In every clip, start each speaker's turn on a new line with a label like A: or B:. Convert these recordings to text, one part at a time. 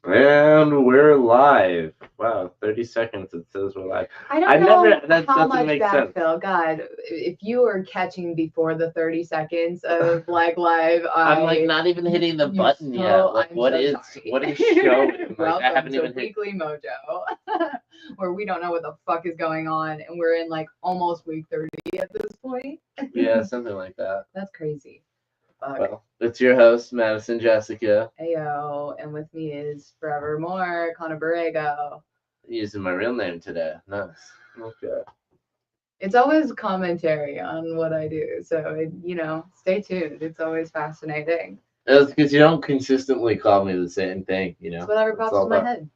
A: And we're live. Wow, 30 seconds it says we're live.
B: I
A: I
B: don't
A: never,
B: know
A: that
B: how
A: doesn't
B: much
A: make sense.
B: backfill. God, if you are catching before the 30 seconds of like live,
A: I'm like not even hitting the button yet. Like
B: I'm so sorry.
A: what is showing? Like I
B: Welcome
A: haven't
B: to
A: even hit.
B: Weekly Mojo, where we don't know what the fuck is going on, and we're in like almost week 30 at this point.
A: Yeah, something like that.
B: That's crazy. Fuck.
A: Well, it's your host, Madison Jessica,
B: Ayo, and with me is forevermore Connor Borrego.
A: using my real name today. Nice. Okay.
B: It's always commentary on what I do, so stay tuned. It's always fascinating.
A: That's because you don't consistently call me the same thing, you
B: It's
A: know?
B: whatever
A: It's
B: pops
A: all
B: in my
A: about
B: head.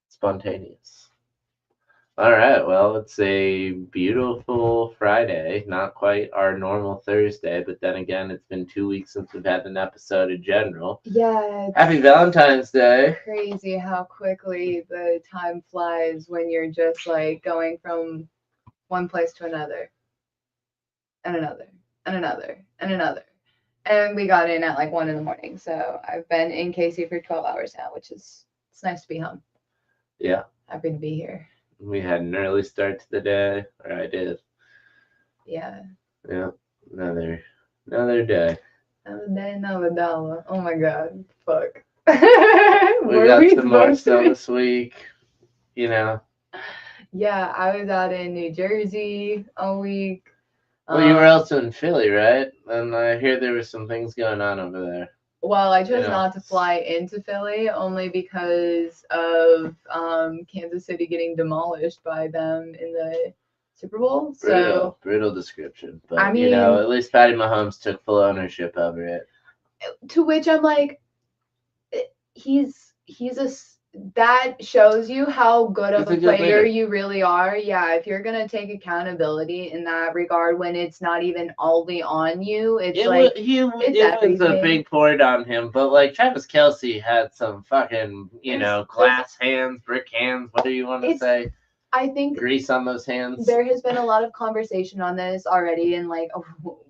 A: spontaneous. All right, well, it's a beautiful Friday. Not quite our normal Thursday, but then again, it's been 2 weeks since we've had an episode in general.
B: Yeah, it's
A: Happy Valentine's Day.
B: crazy how quickly the time flies when you're just like going from one place to another and another and another and another. And we got in at like 1 in the morning, so I've been in KC for 12 hours now, which is it's nice to be home.
A: Yeah,
B: Happy to be here.
A: we had an early start to the day, or I did.
B: Yeah.
A: Yeah, another day.
B: Another day, another dollar. Oh my god. Fuck.
A: We
B: Were
A: got
B: we
A: some more
B: supposed to
A: snow
B: be?
A: this week, you know.
B: Yeah, I was out in New Jersey all week.
A: Well, you were also in Philly, right? And I hear there were some things going on over there.
B: Well, I
A: You
B: chose
A: know.
B: not to fly into Philly only because of Kansas City getting demolished by them in the Super Bowl. So,
A: Brutal description, but
B: I mean,
A: at least Patty Mahomes took full ownership over it.
B: to which I'm like, he's that shows you how good of
A: He's
B: a
A: a good
B: player
A: leader.
B: you really are. Yeah, if you're gonna take accountability in that regard when it's not even only on you, it's
A: It
B: like
A: was
B: it's
A: it was a
B: everything.
A: big poured on him, but like Travis Kelsey had some fucking
B: There's
A: glass hands, brick hands, whatever you want to
B: it's
A: say,
B: I think
A: grease on those hands.
B: there has been a lot of conversation on this already, and like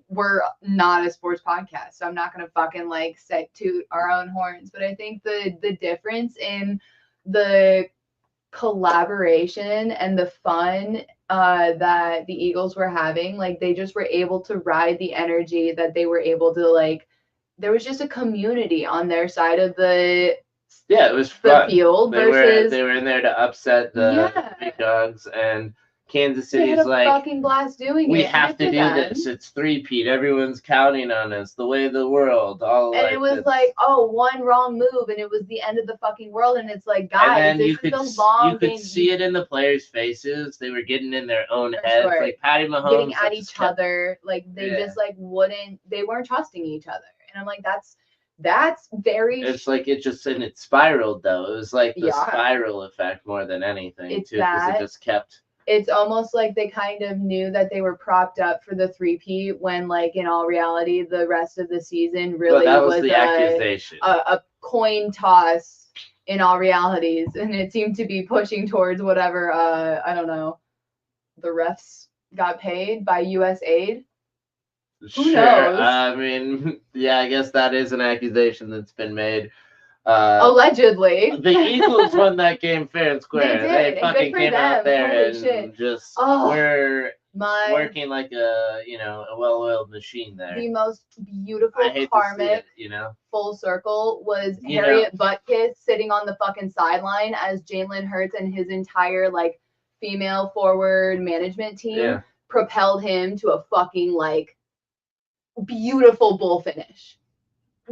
B: we're not a sports podcast, so I'm not gonna fucking like set toot our own horns. But I think the difference in the collaboration and the fun that the Eagles were having, like they just were able to ride the energy that they were able to like. There was just a community on their side of
A: Yeah, it was
B: the
A: fun.
B: field versus
A: They were in there to upset the
B: yeah.
A: big dogs, and Kansas
B: They had
A: City's
B: a
A: like,
B: fucking blast doing
A: we
B: it. And
A: have
B: good
A: to
B: for
A: do
B: them.
A: this. It's three-peat. Everyone's counting on us. The way of the world. All
B: And
A: like
B: it was
A: this.
B: like, oh, one wrong move, and it was the end of the fucking world. And it's like,
A: And
B: guys,
A: then
B: this
A: you
B: is
A: could
B: a long
A: you could
B: game.
A: see it in the players' faces. They were getting in their own
B: For
A: heads.
B: sure.
A: Like Patty Mahomes
B: Getting at
A: like,
B: each other, like they
A: Yeah.
B: just like wouldn't. They weren't trusting each other, and I'm like, that's very.
A: It's like it just and it spiraled though. It was like the
B: Yeah.
A: spiral effect more than anything
B: It's
A: too, because it
B: that.
A: just kept.
B: It's almost like they kind of knew that they were propped up for the three-peat when, like, in all reality, the rest of the season really
A: Well, that was
B: was
A: the accusation.
B: a coin toss in all realities, and it seemed to be pushing towards whatever I don't know, the refs got paid by U.S. aid. Who
A: Sure.
B: knows?
A: I mean, yeah, I guess that is an accusation that's been made.
B: Allegedly.
A: The Eagles won that game fair and square.
B: They did,
A: They
B: and
A: fucking
B: good for
A: came out
B: them.
A: there
B: Holy
A: and
B: shit.
A: just
B: Oh,
A: were
B: my
A: working like a a well-oiled machine there.
B: the most beautiful
A: I hate to see
B: karmic
A: it.
B: full circle was
A: You know-
B: Harriet Butkus sitting on the fucking sideline as Jalen Hurts and his entire like female forward management team
A: Yeah.
B: propelled him to a fucking like beautiful bull finish.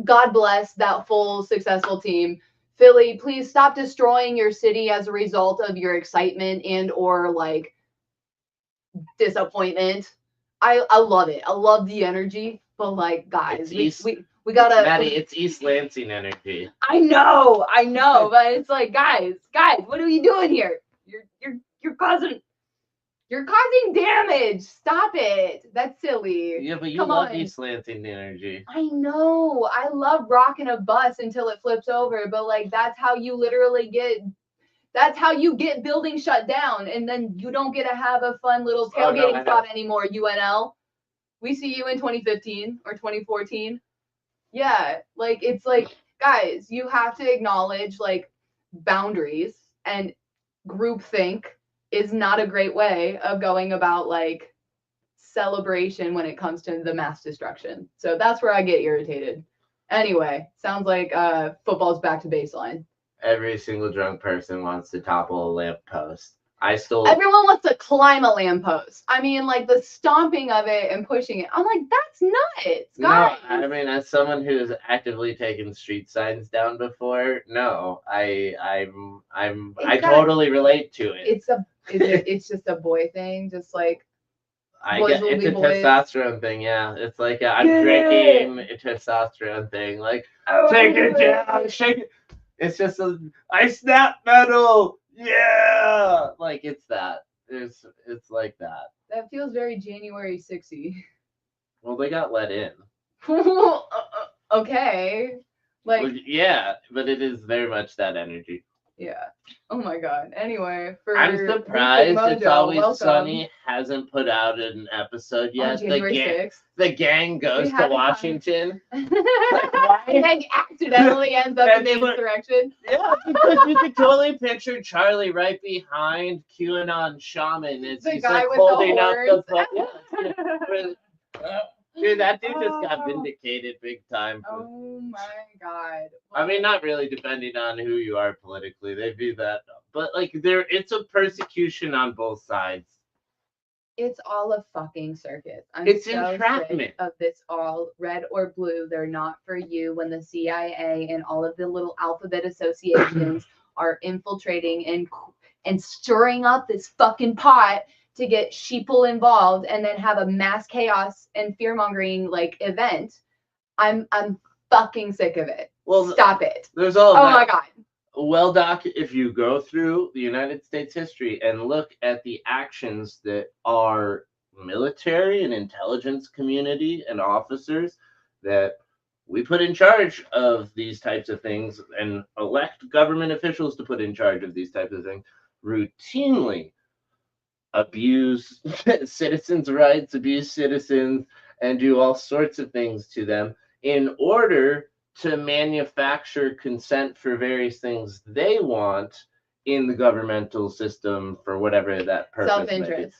B: God bless that full successful team. Philly, please stop destroying your city as a result of your excitement and or like disappointment. I love it. I love the energy, but like guys, we gotta
A: Maddie, it's East Lansing energy.
B: I know, but it's like guys, what are you doing here? You're causing damage. Stop it. That's silly.
A: Yeah, but you
B: Come
A: love
B: on.
A: East Lansing energy.
B: I know. I love rocking a bus until it flips over, but like that's how you get buildings shut down, and then you don't get to have a fun little tailgating spot anymore, UNL. We see you in 2015 or 2014. Yeah, like it's like guys, you have to acknowledge like boundaries, and groupthink is not a great way of going about like celebration when it comes to the mass destruction. So that's where I get irritated. Anyway, sounds like football's back to baseline.
A: Every single drunk person wants to topple a lamppost.
B: Everyone wants to climb a lamppost. I mean, like the stomping of it and pushing it. I'm like, that's nuts, guys.
A: No, I mean, as someone who's actively taken street signs down before, no, I totally relate to it.
B: It's just a boy thing, just like boys will
A: it's
B: be
A: a
B: boys.
A: testosterone thing, yeah. It's like I'm drinking a testosterone thing. Like, take it down, shake it. It's just I snap metal, yeah. Like it's that. It's like that.
B: That feels very January 6-y.
A: Well, they got let in.
B: Okay. Like,
A: well, yeah, but it is very much that energy.
B: Yeah. Oh my god. Anyway,
A: I'm surprised
B: Mojo,
A: It's Always
B: welcome.
A: Sunny hasn't put out an episode yet.
B: January 6th.
A: The gang goes to Washington.
B: Why? And then accidentally ends up in the insurrection.
A: Yeah, because you could totally picture Charlie right behind QAnon shaman as
B: the
A: he's
B: guy
A: like
B: with
A: holding
B: the
A: up
B: horns.
A: Dude, that dude just got vindicated big time.
B: Oh my god.
A: I mean, not really, depending on who you are politically. They view that, but like it's a persecution on both sides.
B: It's all a fucking circus.
A: It's entrapment
B: sick of this all red or blue. They're not for you. When the CIA and all of the little alphabet associations are infiltrating and stirring up this fucking pot to get sheeple involved and then have a mass chaos and fear mongering like event. I'm fucking sick of it. Well, stop it.
A: There's all.
B: Oh my god.
A: Well, Doc, if you go through the United States history and look at the actions that our military and intelligence community and officers that we put in charge of these types of things and elect government officials to put in charge of these types of things, routinely abuse citizens' rights, abuse citizens, and do all sorts of things to them in order to manufacture consent for various things they want in the governmental system for whatever that purpose
B: self-interest.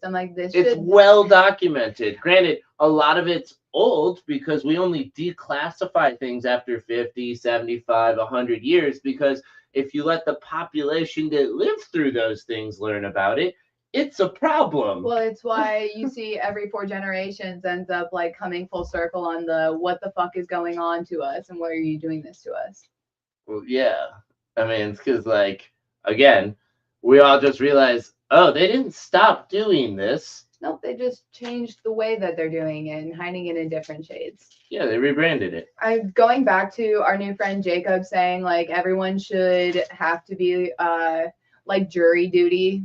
B: I'm like,
A: it's well documented. Granted, a lot of it's old because we only declassify things after 50, 75, 100 years, because if you let the population that lived through those things learn about it, it's a problem.
B: Well, it's why you see every 4 generations ends up like coming full circle on the what the fuck is going on to us and why are you doing this to us?
A: Well, yeah. I mean, it's because, like, again, we all just realize, oh, they didn't stop doing this.
B: Nope, they just changed the way that they're doing it and hiding it in different shades.
A: Yeah, they rebranded it.
B: Going back to our new friend Jacob saying, like, everyone should have to be like jury duty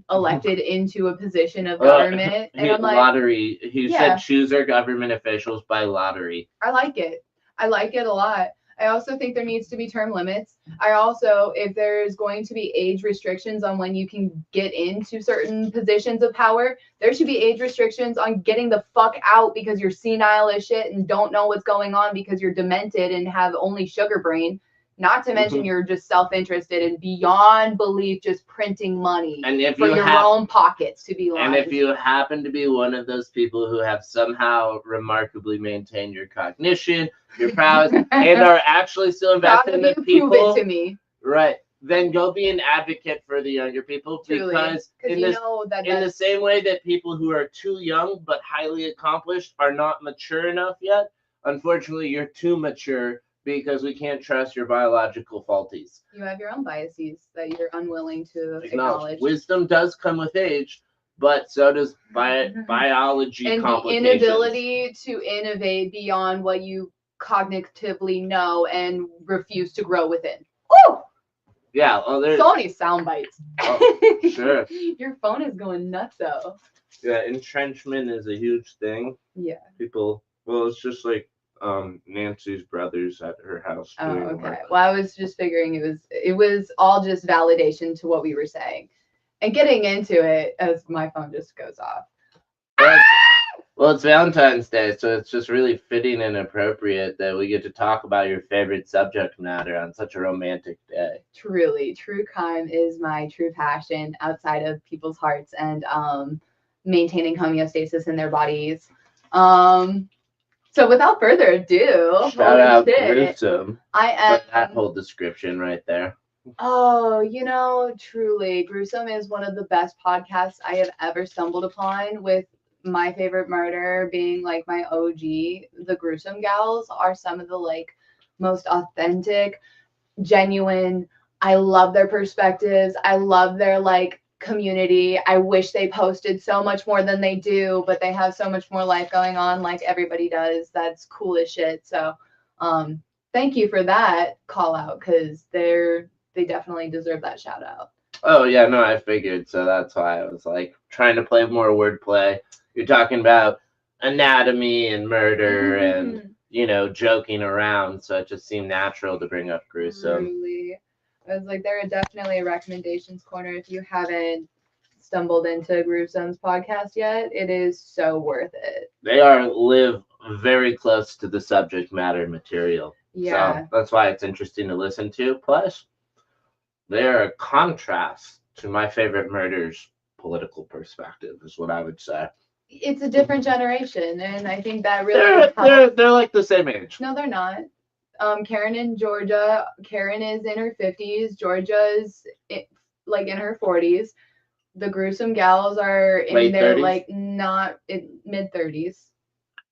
B: elected into a position of government. And I'm like,
A: lottery. He said choose our government officials by lottery.
B: I like it. I like it a lot. I also think there needs to be term limits. I also, if there's going to be age restrictions on when you can get into certain positions of power, there should be age restrictions on getting the fuck out because you're senile as shit and don't know what's going on because you're demented and have only sugar brain. Not to mention you're just self-interested and beyond belief just printing money for your own pockets to be
A: lying. And if you happen to be one of those people who have somehow remarkably maintained your cognition, your prowess, and are actually still invested in the people,
B: prove it to me.
A: Right. Then go be an advocate for the younger people. Because in the same way that people who are too young but highly accomplished are not mature enough yet, unfortunately, you're too mature because we can't trust your biological faulties.
B: You have your own biases that you're unwilling to acknowledge.
A: Wisdom does come with age, but so does biology
B: and
A: complications.
B: The inability to innovate beyond what you cognitively know and refuse to grow within. Oh!
A: Yeah, well, there's
B: so many sound bites.
A: Oh, sure.
B: Your phone is going nuts, though.
A: Yeah, entrenchment is a huge thing.
B: Yeah.
A: People, well, it's just like Nancy's brothers at her house.
B: Oh, okay. Well, I was just figuring it was all just validation to what we were saying, and getting into it as my phone just goes off.
A: Well, it's Valentine's Day, so it's just really fitting and appropriate that we get to talk about your favorite subject matter on such a romantic day.
B: Truly, true crime is my true passion outside of people's hearts and maintaining homeostasis in their bodies. So without further ado,
A: Shout out
B: shit,
A: Gruesome
B: I
A: for that
B: am.
A: whole description right there.
B: Oh, truly, Gruesome is one of the best podcasts I have ever stumbled upon, with my favorite murder being like my OG. The Gruesome Gals are some of the like most authentic, genuine. I love their perspectives. I love their like community. I wish they posted so much more than they do, but they have so much more life going on like everybody does. That's cool as shit. So, thank you for that call out, cuz they definitely deserve that shout out.
A: Oh yeah, no, I figured, so that's why I was like trying to play more wordplay. You're talking about anatomy and murder and joking around, so it just seemed natural to bring up Gruesome.
B: Truly. I was like, there are definitely recommendations corner. If you haven't stumbled into Gruesome's podcast yet, it is so worth it.
A: They live very close to the subject matter material.
B: Yeah.
A: So that's why it's interesting to listen to. Plus, they're a contrast to my favorite murder's political perspective, is what I would say.
B: It's a different generation, and I think that really
A: they're like the same age.
B: No, they're not. Karen in Georgia. Karen is in her 50s. Georgia's like in her 40s. The Gruesome Gals are in
A: Late
B: their
A: 30s?
B: like not mid 30s.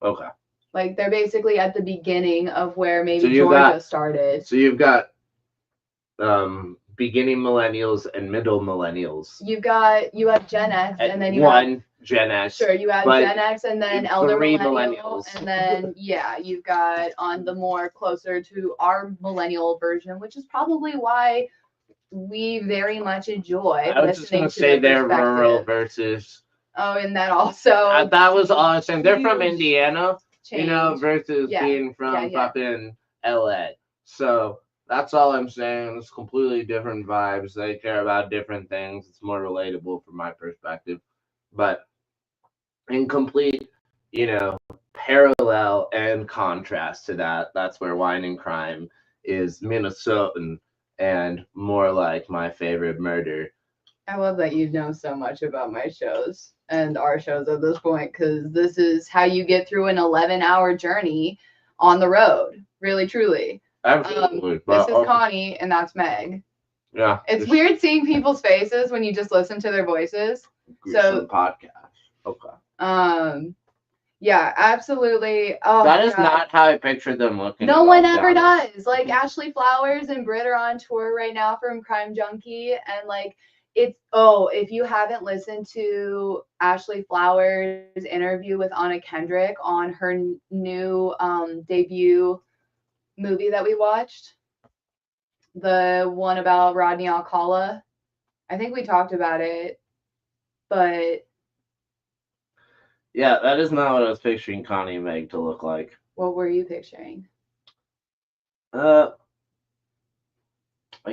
A: Okay.
B: Like they're basically at the beginning of where maybe Georgia started.
A: So you've got beginning millennials and middle millennials.
B: You have Gen X, and then you
A: have Gen X.
B: Sure, you have Gen X, and then elder millennials, and then you've got on the more closer to our millennial version, which is probably why we very much enjoy.
A: I was just gonna say they're rural versus.
B: Oh, and that also.
A: That was awesome. They're from Indiana, versus being from fucking LA. So that's all I'm saying. It's completely different vibes. They care about different things. It's more relatable from my perspective. But in complete, parallel and contrast to that, that's where Wine and Crime is Minnesotan and more like my favorite murder.
B: I love that you know so much about my shows and our shows at this point, because this is how you get through an 11-hour journey on the road. Really, truly.
A: Absolutely.
B: This is Connie, and that's Meg.
A: Yeah.
B: It's weird seeing people's faces when you just listen to their voices.
A: So podcast. Okay.
B: Yeah, absolutely. Oh,
A: that is not how I pictured them looking.
B: No one ever does. Like Ashley Flowers and Britt are on tour right now from Crime Junkie, and like if you haven't listened to Ashley Flowers' interview with Anna Kendrick on her new debut movie that we watched, the one about Rodney Alcala, I think we talked about it, but
A: yeah, that is not what I was picturing Connie and Meg to look like.
B: What were you picturing?
A: I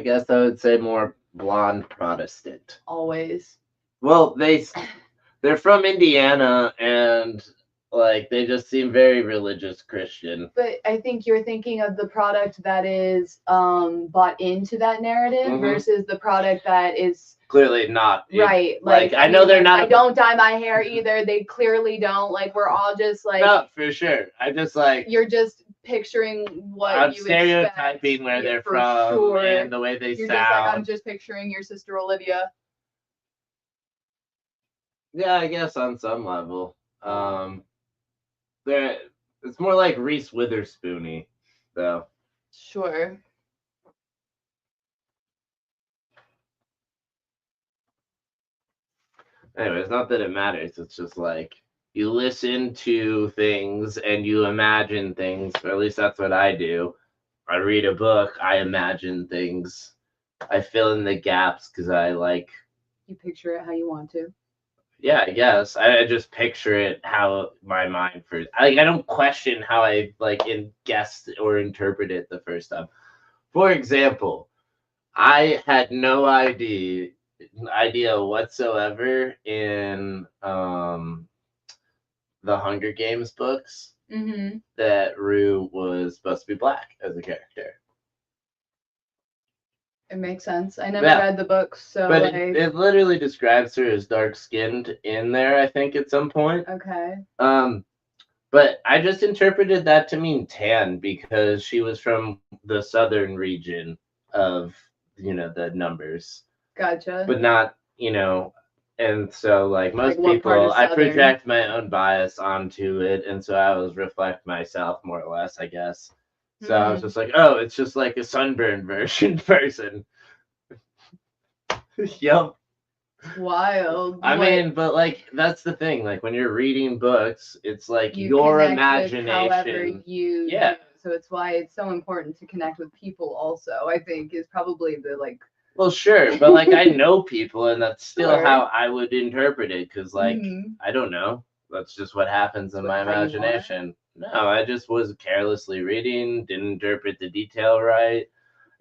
A: guess I would say more blonde Protestant.
B: Always.
A: Well, they're from Indiana, and like they just seem very religious Christian.
B: But I think you're thinking of the product that is bought into that narrative versus the product that is
A: clearly not.
B: Right.
A: Like I know they're not.
B: I don't dye my hair either. They clearly don't. Like we're all just like.
A: No, for sure. I just like.
B: You're just picturing what
A: I'm
B: you
A: stereotyping
B: expect,
A: where they're from and the way they
B: You're
A: sound.
B: Just like, I'm just picturing your sister Olivia.
A: Yeah, I guess on some level. It's more like Reese Witherspoony, though.
B: Sure.
A: Anyways, not that it matters. It's just like you listen to things and you imagine things, or at least that's what I do. I read a book, I imagine things. I fill in the gaps because I like.
B: You picture it how you want to.
A: Yeah, I guess. I just picture it how my mind first. I don't question how I guessed or interpret it the first time. For example, I had no idea whatsoever in the Hunger Games books
B: Mm-hmm.
A: that Rue was supposed to be black as a character.
B: It makes sense. I never
A: Yeah.
B: read the books, so
A: But
B: like,
A: it literally describes her as dark skinned in there, I think, at some point.
B: okay.
A: But I just interpreted that to mean tan because she was from the southern region of, the numbers,
B: Gotcha.
A: but not, and so like most
B: what part of
A: people, I
B: Southern?
A: project my own bias onto it, and so I was reflect myself more or less, I guess. So I was just like, oh, it's just like a sunburned version person. Yep.
B: Wild.
A: I mean, but like that's the thing. Like when you're reading books, it's like
B: you
A: your
B: connect with however
A: imagination.
B: you
A: Yeah.
B: do. So it's why it's so important to connect with people also, I think, is probably the like.
A: Well, sure, but like I know people, and that's still
B: Sure.
A: how I would interpret it. Because like
B: Mhm.
A: I don't know, that's just what happens in my
B: how you are?
A: imagination. No, I just was carelessly reading, didn't interpret the detail right.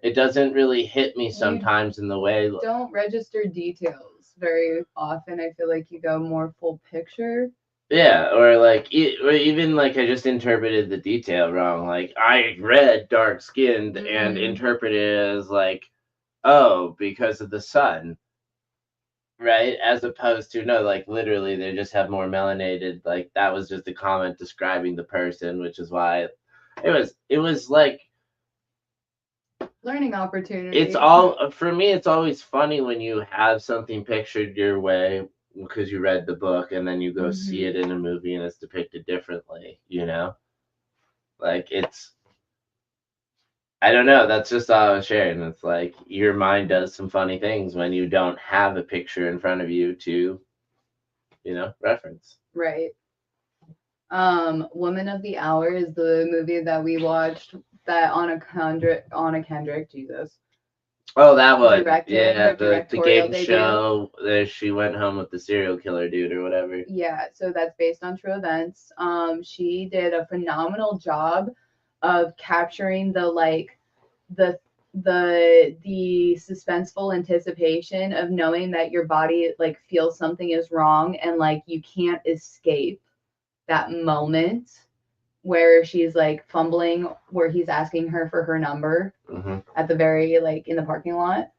A: It doesn't really hit me sometimes in the way.
B: Don't register details very often. I feel like you go more full picture.
A: Yeah, or like, or even like I just interpreted the detail wrong. Like I read dark skinned and interpreted it as like, oh, because of the sun, right? As opposed to no, like literally they just have more melanated. Like that was just a comment describing the person, which is why it was like
B: learning opportunity.
A: it's all for me. It's always funny when you have something pictured your way because you read the book and then you go see it in a movie and it's depicted differently, like I don't know, that's just all I was sharing. It's like your mind does some funny things when you don't have a picture in front of you to reference.
B: Right. Woman of the Hour is the movie that we watched that Anna Kendrick, Jesus.
A: Oh, that one.
B: Directed
A: Yeah,
B: her
A: the
B: directorial
A: game
B: debut.
A: show that she went home with the serial killer dude or whatever.
B: Yeah, so that's based on true events. She did a phenomenal job of capturing the the suspenseful anticipation of knowing that your body like feels something is wrong and like you can't escape that moment where she's like fumbling where he's asking her for her number at the very like in the parking lot.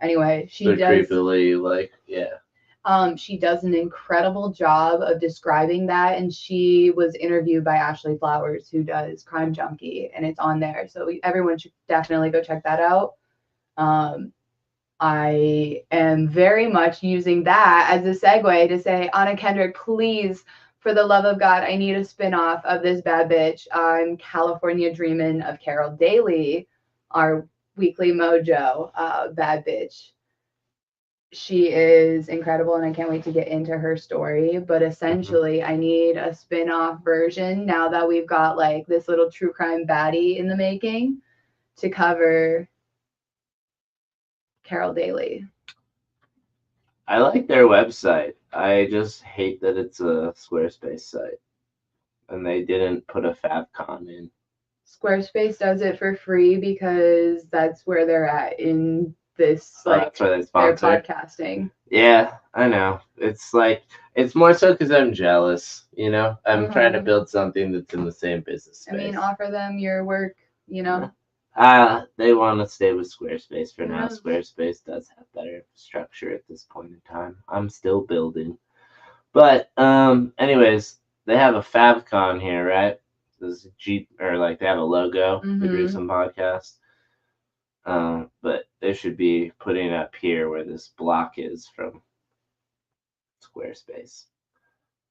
B: Anyway, she does
A: creepily like
B: she does an incredible job of describing that, and she was interviewed by Ashley Flowers, who does Crime Junkie, and it's on there. So everyone should definitely go check that out. I am very much using that as a segue to say, Anna Kendrick, please, for the love of God, I need a spinoff of this bad bitch. I'm California dreaming of Carol Daly, our weekly Mojo bad bitch. She is incredible and I can't wait to get into her story. But essentially, I need a spin off version now that we've got like this little true crime baddie in the making to cover Carol Daly.
A: I like their website. I just hate that it's a Squarespace site and they didn't put a favcon in.
B: Squarespace does it for free because that's where they're at in this like
A: that's where they sponsor
B: their podcasting.
A: Yeah, I know. It's like it's more so because I'm jealous. I'm trying to build something that's in the same business space.
B: I mean, offer them your work.
A: They want to stay with Squarespace for now. Squarespace does have better infrastructure at this point in time. I'm still building, but anyways, they have a favcon here, right? This Jeep or like they have a logo. The Gruesome Podcast. But they should be putting it up here where this block is from Squarespace.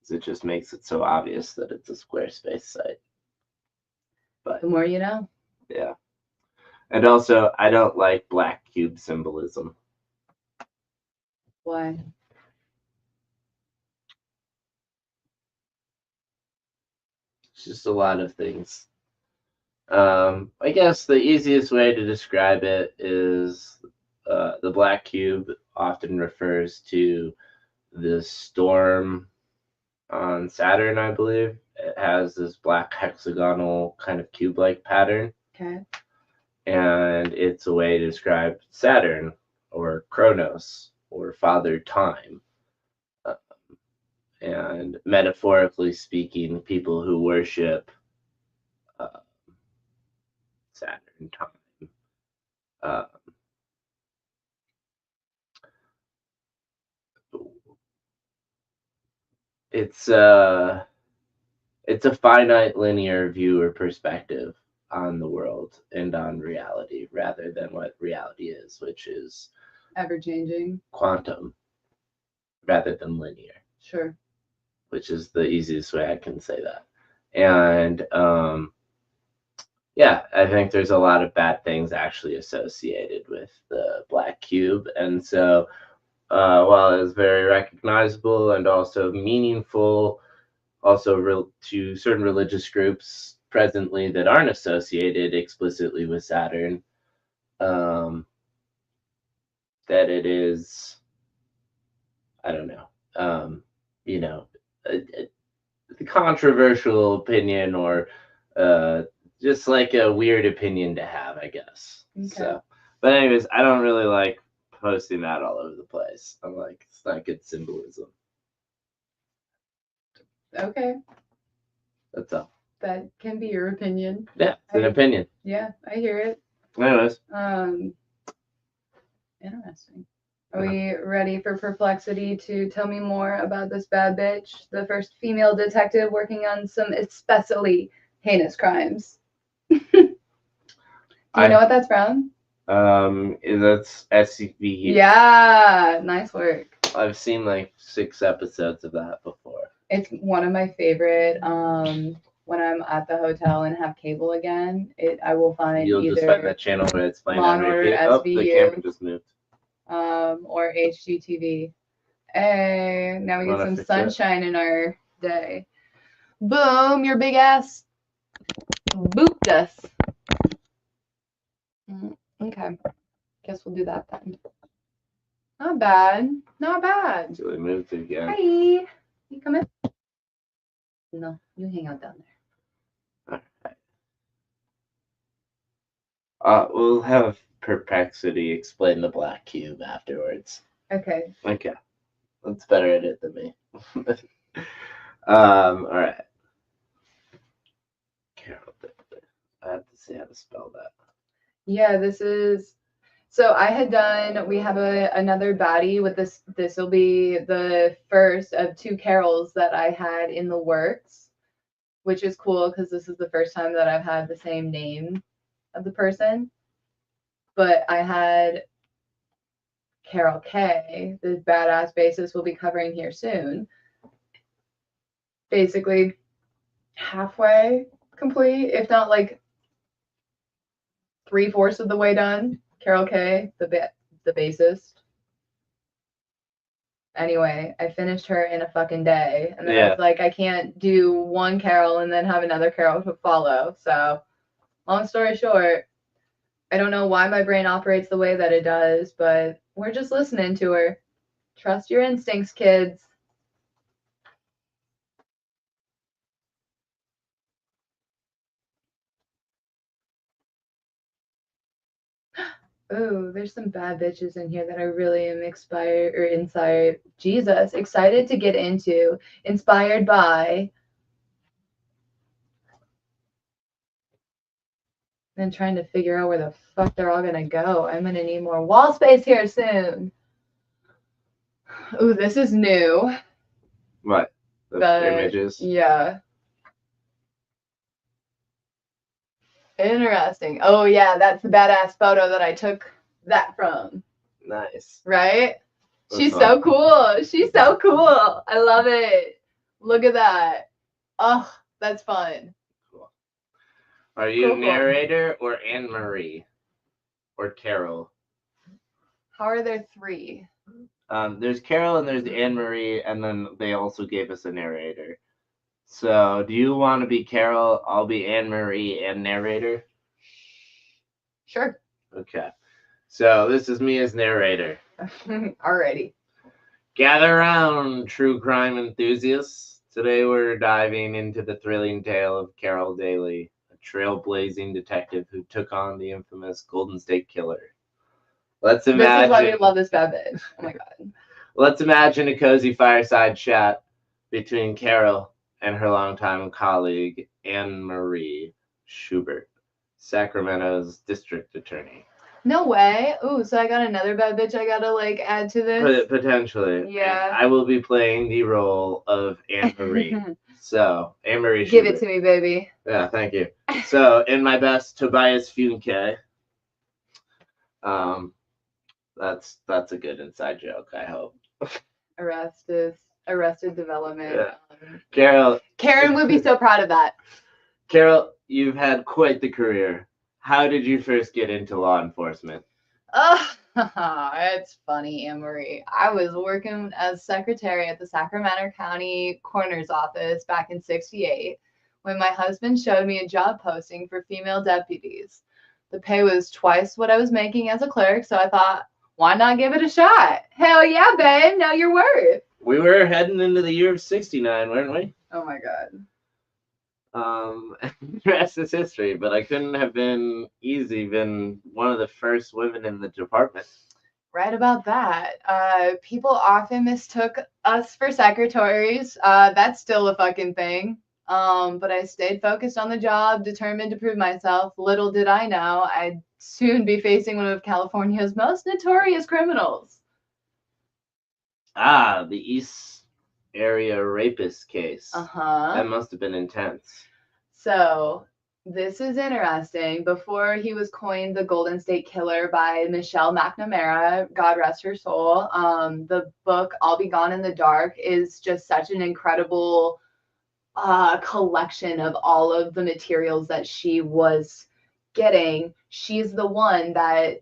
A: It just makes it so obvious that it's a Squarespace site. But
B: the more you know.
A: Yeah. And also, I don't like black cube symbolism.
B: Why?
A: It's just a lot of things. I guess the easiest way to describe it is the black cube often refers to the storm on Saturn, I believe. It has this black hexagonal kind of cube-like pattern.
B: Okay.
A: And it's a way to describe Saturn or Kronos or Father Time. and metaphorically speaking, people who worship Saturn time. It's a finite linear view or perspective on the world and on reality rather than what reality is, which is
B: Ever changing.
A: quantum rather than linear.
B: Sure.
A: Which is the easiest way I can say that. And yeah, I think there's a lot of bad things actually associated with the black cube. And so while it is very recognizable and also meaningful, also to certain religious groups presently that aren't associated explicitly with Saturn, that it is, I don't know, a controversial opinion or just like a weird opinion to have, I guess.
B: Okay.
A: So, but anyways, I don't really like posting that all over the place. I'm like, it's not good symbolism.
B: Okay.
A: That's all.
B: That can be your opinion.
A: Yeah, it's an opinion.
B: Yeah, I hear it.
A: Anyways.
B: Interesting. Are we ready for Perplexity to tell me more about this bad bitch, the first female detective working on some especially heinous crimes? Do you know what that's from?
A: That's SCV.
B: Yeah, nice work.
A: I've seen like 6 episodes of that before.
B: It's one of my favorite. When I'm at the hotel and have cable again, I will find
A: You'll
B: either
A: just find that channel where it's playing
B: Law
A: on
B: and Order
A: repeat. Oh, the
B: SVU.
A: camera just moved.
B: Or HGTV. Hey, now we get some sunshine in our day. Boom, your big ass booped us. Okay, guess we'll do that then. Not bad, not bad.
A: So we moved again.
B: Hi, you come in? No, you hang out down there.
A: All right. We'll have Perplexity explain the black cube afterwards.
B: Okay.
A: Okay. That's better at it than me. All right. Carol, I have to see how to spell that.
B: Yeah, this is. So we have another baddie with this. This will be the first of 2 carols that I had in the works, which is cool because this is the first time that I've had the same name of the person. But I had Carol K, the badass bassist we'll be covering here soon. Basically halfway complete, if not like 3/4 of the way done. Carol K, the bassist. Anyway, I finished her in a fucking day, and then I was like, I can't do one carol and then have another carol to follow. So, long story short, I don't know why my brain operates the way that it does, but we're just listening to her. Trust your instincts, kids. Oh, there's some bad bitches in here that I really am excited to get into, inspired by, and trying to figure out where the fuck they're all gonna go. I'm gonna need more wall space here soon. Ooh, this is new.
A: What? The images?
B: Yeah. Interesting. Oh yeah, that's the badass photo that I took that from.
A: Nice.
B: Right? She's so cool. She's so cool. I love it. Look at that. Oh, that's fun.
A: Cool. Are you narrator or Anne-Marie? Or Carol?
B: How are there 3?
A: There's Carol and there's Anne-Marie, and then they also gave us a narrator. So, do you want to be Carol? I'll be Anne-Marie and narrator.
B: Sure.
A: Okay. So, this is me as narrator.
B: Alrighty.
A: Gather around, true crime enthusiasts. Today we're diving into the thrilling tale of Carol Daly, a trailblazing detective who took on the infamous Golden State Killer. Let's imagine.
B: This is why we love this bad bitch. Oh my god.
A: Let's imagine a cozy fireside chat between Carol and her longtime colleague Anne Marie Schubert, Sacramento's district attorney.
B: No way. Ooh, so I got another bad bitch I gotta like add to this.
A: Potentially.
B: Yeah.
A: And I will be playing the role of Anne Marie. So, Anne Marie
B: Give
A: Schubert.
B: it to me, baby.
A: Yeah, thank you. So, in my best Tobias Funke, that's a good inside joke, I hope.
B: Arrested Development.
A: Yeah. Carol.
B: Karen would be so proud of that.
A: Carol, you've had quite the career. How did you first get into law enforcement?
B: It's funny, Anne-Marie. I was working as secretary at the Sacramento County Coroner's Office back in '68 when my husband showed me a job posting for female deputies. The pay was twice what I was making as a clerk, so I thought, why not give it a shot? Hell yeah, babe. Know your worth.
A: We were heading into the year of '69, weren't we?
B: Oh my God.
A: The rest is history, but I couldn't have been one of the first women in the department.
B: Right about that. People often mistook us for secretaries. That's still a fucking thing. But I stayed focused on the job, determined to prove myself. Little did I know I'd soon be facing one of California's most notorious criminals.
A: Ah, the East Area rapist case.
B: Uh-huh.
A: That must have been intense.
B: So this is interesting. Before he was coined the Golden State Killer by Michelle McNamara, God rest her soul, the book I'll Be Gone in the Dark is just such an incredible collection of all of the materials that she was getting. She's the one that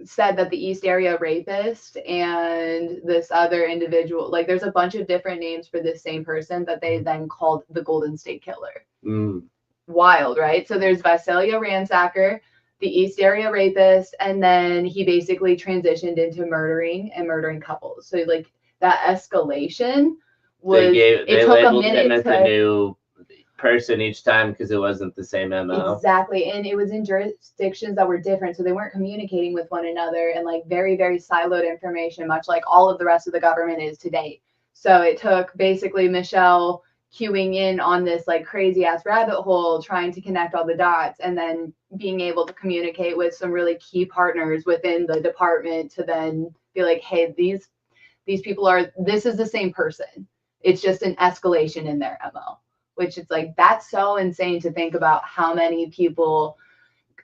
B: said that the East Area rapist and this other individual, like there's a bunch of different names for this same person that they then called the Golden State Killer. Wild, right? So there's Visalia Ransacker, the East Area rapist, and then he basically transitioned into murdering couples. So like that escalation was
A: they
B: it took a
A: labeled
B: minute
A: him as
B: to
A: a new person each time because it wasn't the same MO.
B: Exactly. And it was in jurisdictions that were different, so they weren't communicating with one another, and like very, very siloed information, much like all of the rest of the government is today. So it took basically Michelle queuing in on this like crazy ass rabbit hole, trying to connect all the dots, and then being able to communicate with some really key partners within the department to then be like, hey, these people this is the same person. It's just an escalation in their MO. Which it's like, that's so insane to think about how many people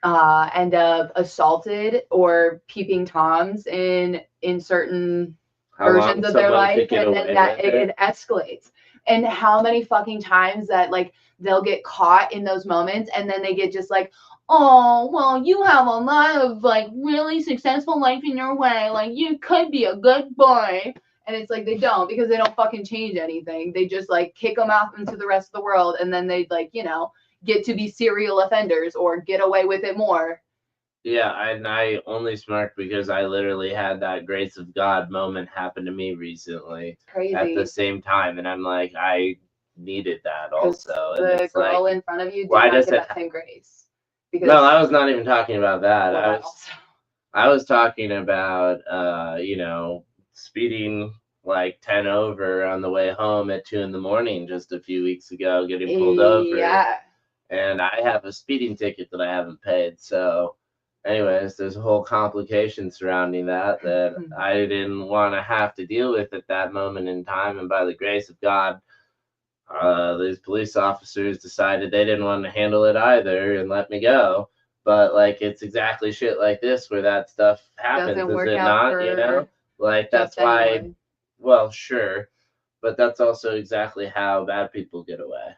B: end up assaulted or peeping toms in certain versions of their life, and then that it escalates. And how many fucking times that like they'll get caught in those moments, and then they get just like, oh, well, you have a lot of like really successful life in your way, like you could be a good boy. And it's like they don't, because they don't fucking change anything. They just like kick them out into the rest of the world, and then they like, get to be serial offenders or get away with it more.
A: Yeah, and I only smirk because I literally had that grace of God moment happen to me recently.
B: Crazy.
A: At the same time, and I'm like, I needed that also.
B: The
A: and
B: girl in front of you did not get that same grace.
A: Because no, I was not even talking about that. I was talking about speeding like 10 over on the way home at 2 a.m. just a few weeks ago, getting pulled over.
B: Yeah.
A: And I have a speeding ticket that I haven't paid. So anyways, there's a whole complication surrounding that I didn't want to have to deal with at that moment in time. And by the grace of God, these police officers decided they didn't want to handle it either and let me go. But like, it's exactly shit like this where that stuff happens, is it not? Like, that's why, well, sure, but that's also exactly how bad people get away.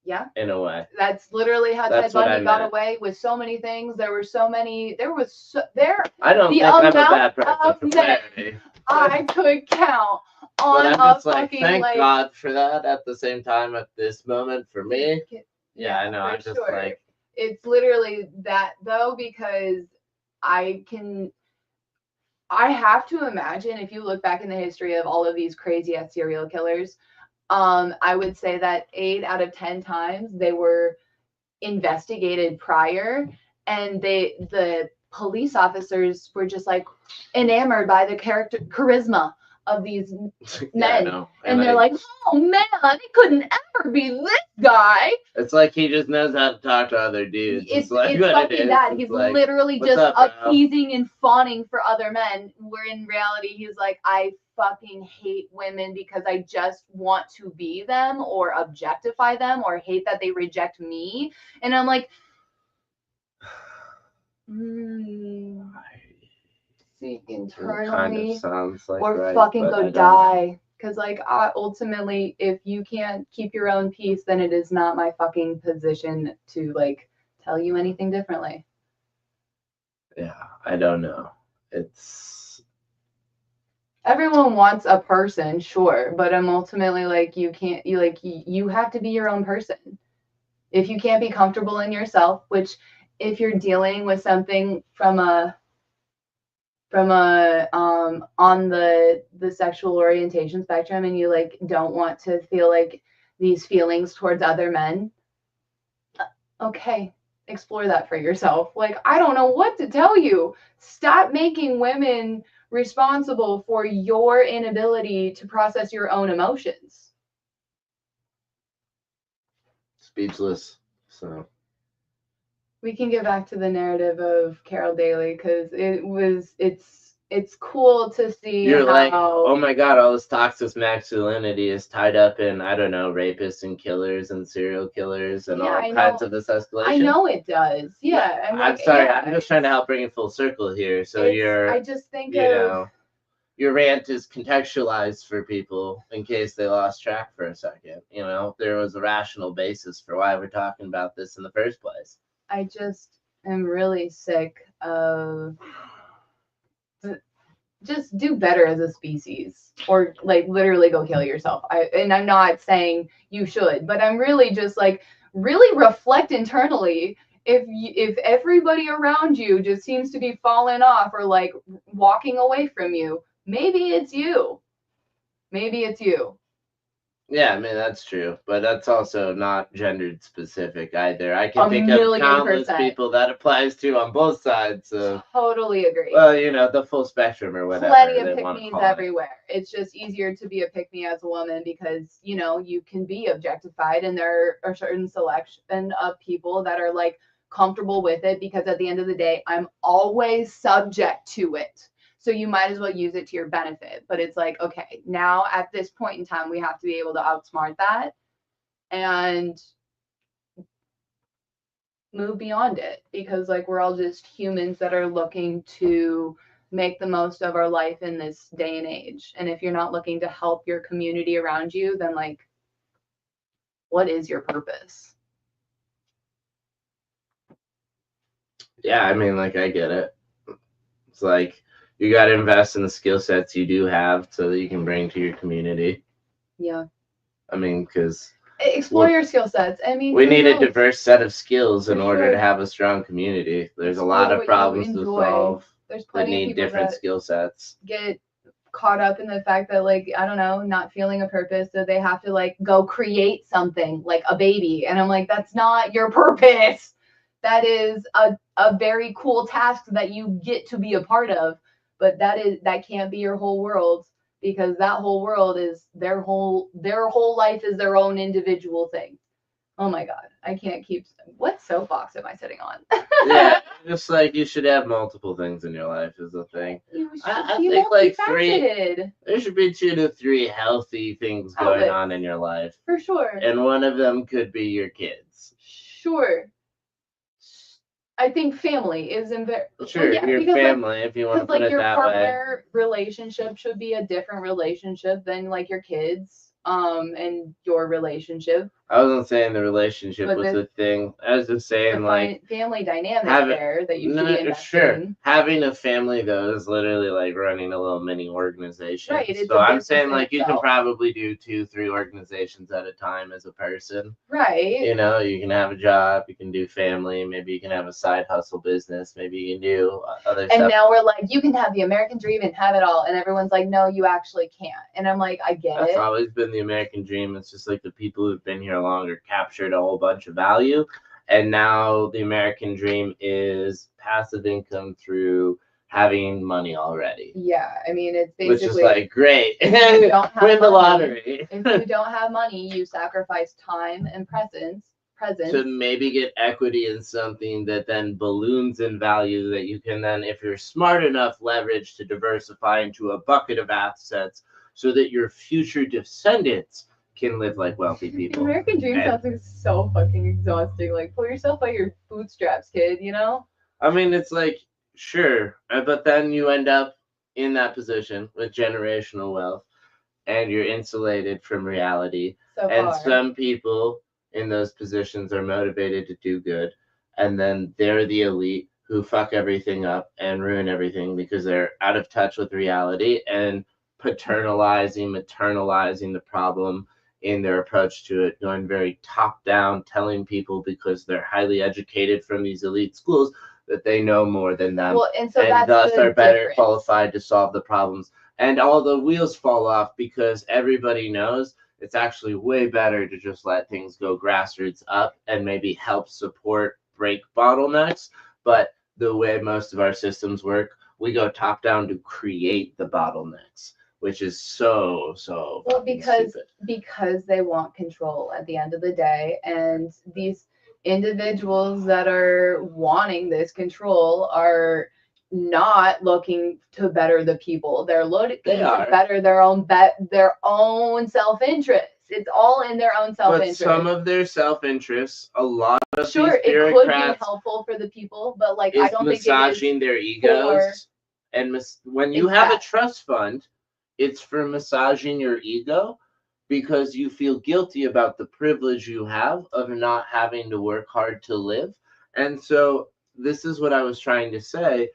B: Yeah.
A: In a way.
B: That's literally how Ted Bundy got away with so many things. I don't think I'm a bad person. I could count on
A: but I'm just
B: a
A: like,
B: fucking
A: thank God for that. At the same time, at this moment for me, yeah, I know. I'm just like,
B: it's literally that though, because I have to imagine, if you look back in the history of all of these crazy ass serial killers, I would say that 8 out of 10 times they were investigated prior, and the police officers were just like enamored by the character charisma of these
A: Yeah, I
B: men.
A: know.
B: And they're like, oh man, it couldn't ever be this guy.
A: It's like he just knows how to talk to other dudes.
B: It's
A: like what
B: fucking
A: it is.
B: that.
A: It's
B: He's
A: like,
B: literally
A: "What's
B: just
A: up, bro?"
B: appeasing and fawning for other men, where in reality he's like, I fucking hate women because I just want to be them or objectify them or hate that they reject me. And I'm like, seek internally,
A: sounds like
B: or
A: right,
B: fucking
A: but I
B: go
A: don't.
B: die. Because like ultimately, if you can't keep your own peace, then it is not my fucking position to like tell you anything differently.
A: Yeah, I don't know. It's
B: Everyone wants a person, sure, but I'm ultimately like, you can't. You have to be your own person. If you can't be comfortable in yourself, which if you're dealing with something from a on the sexual orientation spectrum, and you like don't want to feel like these feelings towards other men, okay, explore that for yourself. Like, I don't know what to tell you. Stop making women responsible for your inability to process your own emotions.
A: speechless. So
B: We can get back to the narrative of Carol Daly because it's cool to see
A: you're
B: how,
A: like, oh my god, all this toxic masculinity is tied up in, I don't know, rapists and killers and serial killers and
B: Yeah,
A: all
B: I
A: kinds
B: know.
A: of this escalation.
B: I know it does. Yeah,
A: I'm sorry. I'm just trying to help bring it full circle here. So
B: I just think
A: you know, your rant is contextualized for people in case they lost track for a second. You know, there was a rational basis for why we're talking about this in the first place.
B: I just am really sick of just do better as a species, or like literally go kill yourself. And I'm not saying you should, but I'm really just like really reflect internally. If everybody around you just seems to be falling off or like walking away from you, maybe it's you. Maybe it's you.
A: Yeah, I mean that's true, but that's also not gendered specific either. I
B: A
A: can think of
B: million
A: countless
B: percent.
A: people that applies to on both sides of,
B: Totally agree.
A: well, you know, the full spectrum or whatever
B: Plenty of
A: they want to
B: pick-me's
A: call it.
B: everywhere. It's just easier to be a pick-me as a woman because, you know, you can be objectified, and there are certain selection of people that are like comfortable with it because at the end of the day, I'm always subject to it. So you might as well use it to your benefit. But it's like, okay, now at this point in time, we have to be able to outsmart that and move beyond it, because like we're all just humans that are looking to make the most of our life in this day and age. And if you're not looking to help your community around you, then like, what is your purpose?
A: Yeah, I mean, like, I get it. It's like you got to invest in the skill sets you do have so that you can bring to your community.
B: Yeah.
A: I mean, because
B: explore your skill sets. I mean,
A: we need a diverse set of skills in order to have a strong community. There's a lot of problems to solve
B: There's
A: that
B: plenty of
A: need
B: people
A: different
B: that
A: skill sets.
B: get caught up in the fact that like, I don't know, not feeling a purpose, so they have to like go create something like a baby. And I'm like, that's not your purpose. That is a very cool task that you get to be a part of, but that can't be your whole world, because that whole world is their whole life is their own individual thing. Oh my god, I can't keep. What soapbox am I sitting on?
A: Yeah, just like you should have multiple things in your life is the thing. I think like there should be 2 to 3 healthy things going on in your life.
B: For sure.
A: And one of them could be your kids.
B: Sure. I think family is in there.
A: Sure,
B: yeah,
A: your family, if you want to put it that way. Your
B: partner relationship should be a different relationship than like your kids, and your relationship.
A: I wasn't saying the relationship was the thing. I was just saying like
B: family dynamic there that you should be investing in.
A: Having a family though is literally like running a little mini organization.
B: Right.
A: So I'm saying like you can probably do 2, 3 organizations at a time as a person.
B: Right.
A: You know, you can have a job, you can do family, maybe you can have a side hustle business, maybe you can do other stuff.
B: And now we're like, you can have the American dream and have it all, and everyone's like, no, you actually can't. And I'm like, I get it.
A: That's always been the American dream. It's just like the people who've been here longer captured a whole bunch of value, and now the American dream is passive income through having money already.
B: Yeah, I mean, it's
A: Which is
B: basically
A: like, great,
B: if you don't have
A: win the
B: money,
A: lottery.
B: if you don't have money, you sacrifice time and presence
A: To maybe get equity in something that then balloons in value that you can then, if you're smart enough, leverage to diversify into a bucket of assets so that your future descendants can live like wealthy people.
B: American Dream sounds like so fucking exhausting. Like, pull yourself by your bootstraps, kid, you know?
A: I mean, it's like, sure, but then you end up in that position with generational wealth and you're insulated from reality.
B: So
A: And
B: far.
A: some people in those positions are motivated to do good, and then they're the elite who fuck everything up and ruin everything because they're out of touch with reality and maternalizing the problem in their approach to it, going very top down, telling people because they're highly educated from these elite schools that they know more than them,
B: Well, and so
A: and
B: that's
A: thus
B: the
A: are better
B: difference.
A: qualified to solve the problems. And all the wheels fall off because everybody knows it's actually way better to just let things go grassroots up and maybe help support break bottlenecks. But the way most of our systems work, we go top down to create the bottlenecks, which is so
B: well
A: stupid.
B: because they want control at the end of the day, and these individuals that are wanting this control are not looking to better the people. They're looking to better their own self-interest. It's all in their own self-interest.
A: But some of their self-interests, a lot of
B: sure,
A: these
B: it could be
A: bureaucrats
B: helpful for the people, but like
A: is
B: I don't think it is
A: massaging their egos. And when you have a trust fund, it's for massaging your ego because you feel guilty about the privilege you have of not having to work hard to live. And so this is what I was trying to say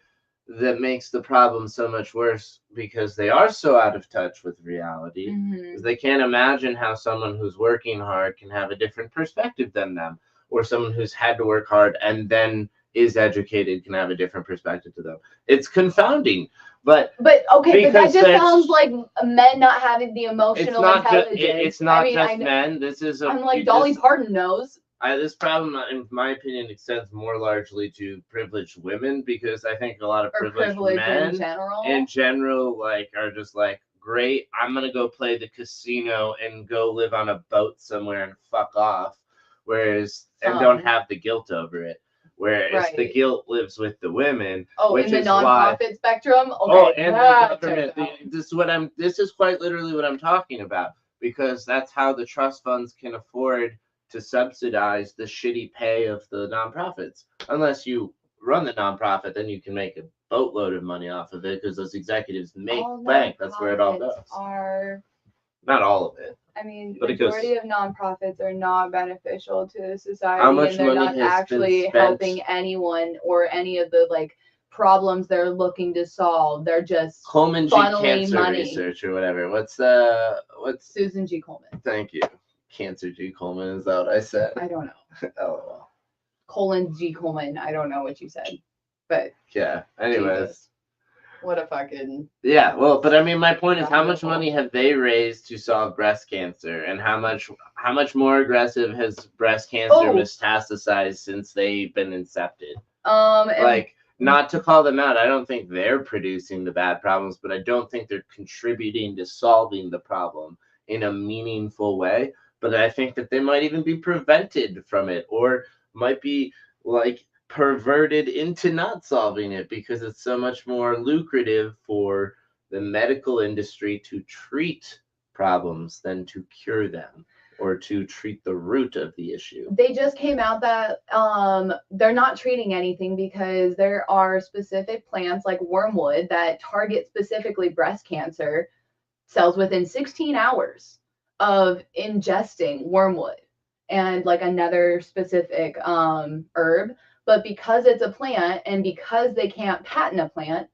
A: that makes the problem so much worse because they are so out of touch with reality.
B: Mhm.
A: They can't imagine how someone who's working hard can have a different perspective than them, or someone who's had to work hard and then is educated can have a different perspective to them. It's confounding. But
B: okay, but that just sounds like men not having the emotional intelligence.
A: It's not just men. This is
B: I'm like Dolly Parton knows.
A: This problem, in my opinion, extends more largely to privileged women because I think a lot of privileged men in general like are just like, great, I'm gonna go play the casino and go live on a boat somewhere and fuck off, whereas and don't have the guilt over it. Whereas the guilt lives with the women.
B: Oh,
A: which
B: in the
A: is
B: nonprofit spectrum. Okay.
A: Oh, and the government. This is quite literally what I'm talking about because that's how the trust funds can afford to subsidize the shitty pay of the nonprofits. Unless you run the nonprofit, then you can make a boatload of money off of it because those executives make bank. That's where it all goes. Not all of it.
B: I mean, the majority of nonprofits are not beneficial to society, and they're not actually helping anyone or any of the like problems they're looking to solve. They're just
A: Coleman G Cancer Research or whatever. What's
B: Susan G. Coleman?
A: Thank you. Cancer G Coleman, is that what I said?
B: I don't know.
A: LOL.
B: Colin G Coleman. I don't know what you said, but
A: yeah. Anyways.
B: Jesus. What a fucking...
A: Yeah, well, but I mean, my point is, how much money have they raised to solve breast cancer, and how much more aggressive has breast cancer metastasized since they've been incepted? Like, not to call them out, I don't think they're producing the bad problems, but I don't think they're contributing to solving the problem in a meaningful way. But I think that they might even be prevented from it, or might be like perverted into not solving it because it's so much more lucrative for the medical industry to treat problems than to cure them or to treat the root of the issue.
B: They just came out that they're not treating anything because there are specific plants like wormwood that target specifically breast cancer cells within 16 hours of ingesting wormwood and like another specific herb. But because it's a plant and because they can't patent a plant,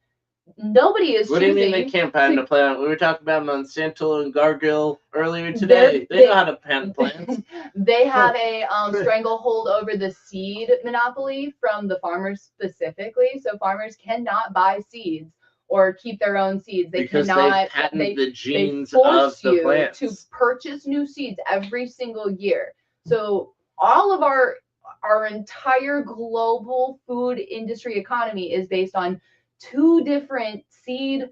B: nobody is choosing.
A: What do you mean they can't patent a plant? We were talking about Monsanto and Gargill earlier today. They know how to patent plants.
B: They have a stranglehold over the seed monopoly from the farmers specifically. So farmers cannot buy seeds or keep their own seeds. They cannot
A: patent the genes
B: they force
A: of the plants
B: to purchase new seeds every single year. So all of our entire global food industry economy is based on 2 different seed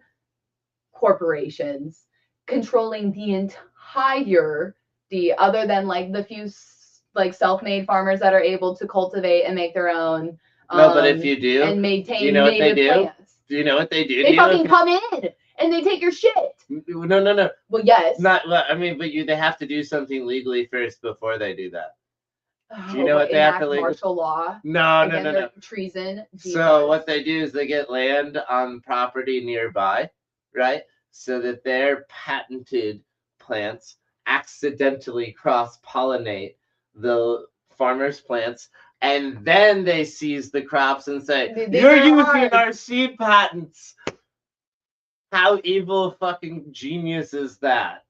B: corporations controlling the entirety, other than like the few like self-made farmers that are able to cultivate and make their own
A: No, but if you do,
B: and
A: do
B: maintain
A: you know what they
B: native
A: do?
B: plants.
A: Do you know what they do?
B: They fucking come in and they take your shit.
A: No.
B: Well, yes.
A: Not. Well, I mean, but they have to do something legally first before they do that. Do you know what they
B: enact
A: have to legally?
B: martial law?
A: No.
B: Treason.
A: So what they do is they get land on property nearby, right? So that their patented plants accidentally cross-pollinate the farmers' plants, and then they seize the crops and say, "You're using our seed patents." How evil fucking genius is that?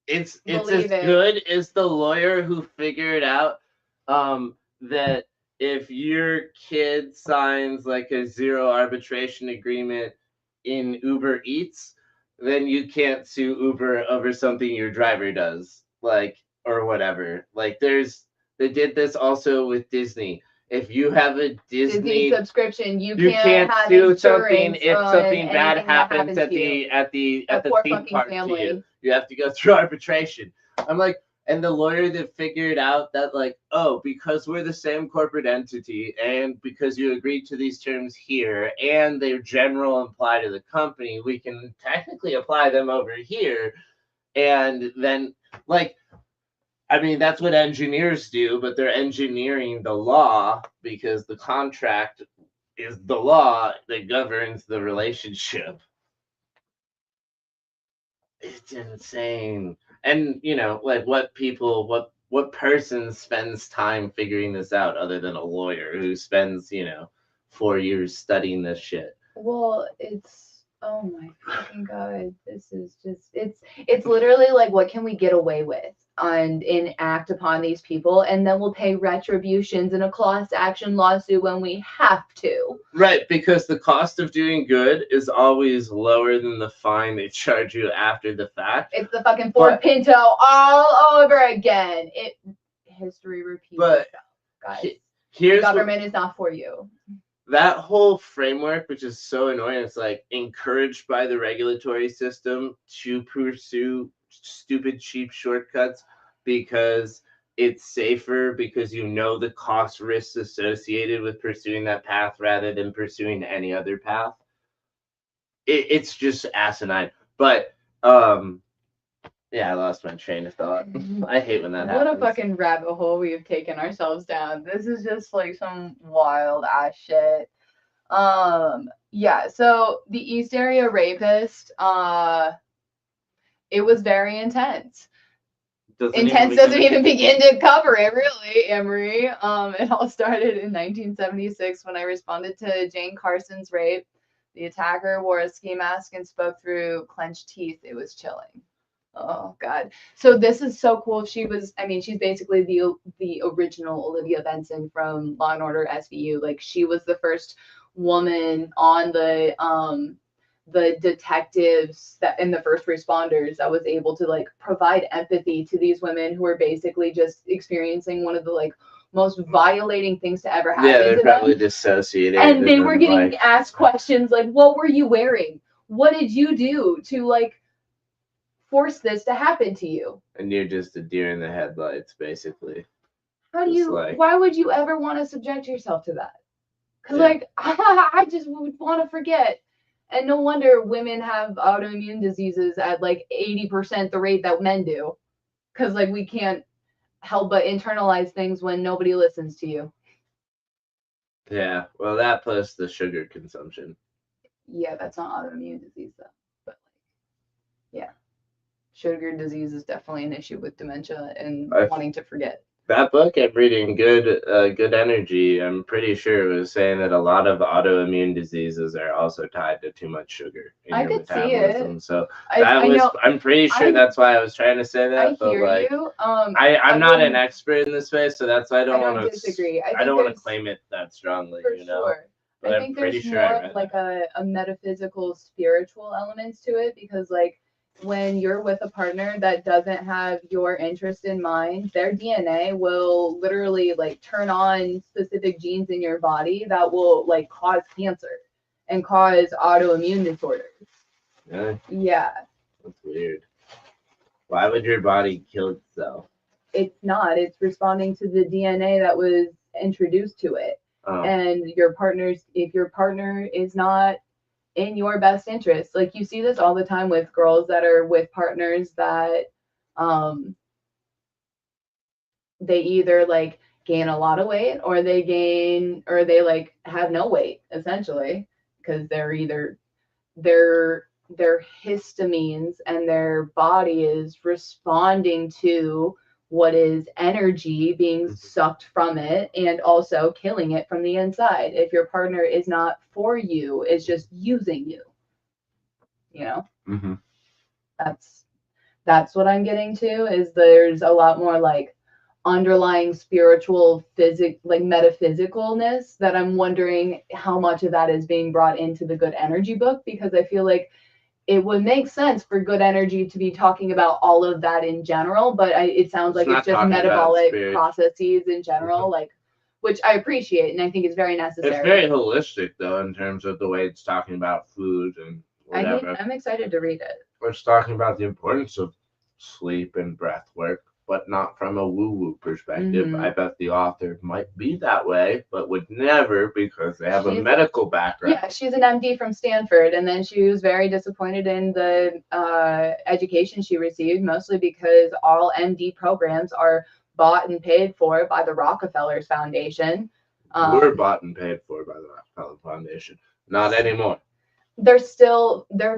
A: It's as good as the lawyer who figured out that if your kid signs like a zero arbitration agreement in Uber Eats, then you can't sue Uber over something your driver does, like, or whatever. Like, they did this also with Disney. If you have a Disney
B: subscription, you
A: can't
B: have
A: sue something if something bad happens at the theme park
B: family.
A: to you. You have to go through arbitration. I'm like, and the lawyer that figured out that, like, oh, because we're the same corporate entity and because you agreed to these terms here and they're general apply to the company, we can technically apply them over here. And then, like, I mean, that's what engineers do, but they're engineering the law because the contract is the law that governs the relationship. It's insane. And, like, what person spends time figuring this out other than a lawyer who spends, 4 years studying this shit?
B: Well, oh my fucking God. This is just, it's literally like, what can we get away with and enact upon these people? And then we'll pay retributions in a class action lawsuit when we have to.
A: Right, because the cost of doing good is always lower than the fine they charge you after the fact.
B: It's the fucking Ford Pinto all over again. History repeats itself, guys. The government is not for you.
A: That whole framework, which is so annoying, it's like encouraged by the regulatory system to pursue stupid, cheap shortcuts because it's safer, because the cost risks associated with pursuing that path rather than pursuing any other path. It's just asinine. But yeah, I lost my train of thought. I hate when that happens.
B: What a fucking rabbit hole we have taken ourselves down. This is just like some wild ass shit. Yeah, so the East Area Rapist, it was very intense. Intense doesn't even begin to cover it, really, Emery. It all started in 1976 when I responded to Jane Carson's rape. The attacker wore a ski mask and spoke through clenched teeth. It was chilling. Oh God. So this is so cool. She's basically the original Olivia Benson from Law and Order SVU. Like, she was the first woman on the detectives and the first responders that was able to like provide empathy to these women who were basically just experiencing one of the like most violating things to ever happen.
A: Yeah, they're probably dissociated.
B: And they were getting asked questions like, what were you wearing? What did you do to like force this to happen to you? And
A: you're just a deer in the headlights, basically.
B: Why would you ever want to subject yourself to that? Because like, I just would want to forget. And no wonder women have autoimmune diseases at like 80% the rate that men do. Because like, we can't help but internalize things when nobody listens to you.
A: Yeah, well, that plus the sugar consumption.
B: Yeah, that's not autoimmune disease though. But like, yeah, sugar disease is definitely an issue with dementia and wanting to forget.
A: That book I'm reading, Good Energy, I'm pretty sure it was saying that a lot of autoimmune diseases are also tied to too much sugar in your metabolism. See it. So I'm pretty sure that's why I was trying to say that.
B: I hear you.
A: I'm not an expert in this space, so that's why I don't want to
B: disagree.
A: I don't want to claim it that strongly,
B: Sure. But I think there's more like a metaphysical, spiritual elements to it, because like when you're with a partner that doesn't have your interest in mind, their DNA will literally like turn on specific genes in your body that will like cause cancer and cause autoimmune disorders.
A: Really?
B: Yeah.
A: That's weird. Why would your body kill itself?
B: It's not. It's responding to the DNA that was introduced to it.
A: Oh.
B: And if your partner is not in your best interest, like you see this all the time with girls that are with partners that they either like gain a lot of weight or they like have no weight essentially because they're either their histamines and their body is responding to what is energy being sucked from it and also killing it from the inside. If your partner is not for you, is just using you, you know.
A: Mm-hmm.
B: That's what I'm getting to, is there's a lot more like underlying spiritual like metaphysicalness that I'm wondering how much of that is being brought into the Good Energy book, because I feel like it would make sense for Good Energy to be talking about all of that in general, but it sounds like it's just metabolic processes in general, like, which I appreciate and I think is very necessary.
A: It's very holistic though in terms of the way it's talking about food and whatever.
B: I'm excited to read it.
A: It's talking about the importance of sleep and breath work, but not from a woo-woo perspective.
B: Mhm.
A: I bet the author might be that way, but would never, because they have a medical background.
B: Yeah, she's an MD from Stanford, and then she was very disappointed in the education she received, mostly because all MD programs are bought and paid for by the Rockefeller Foundation.
A: Were bought and paid for by the Rockefeller Foundation. Not anymore.
B: Their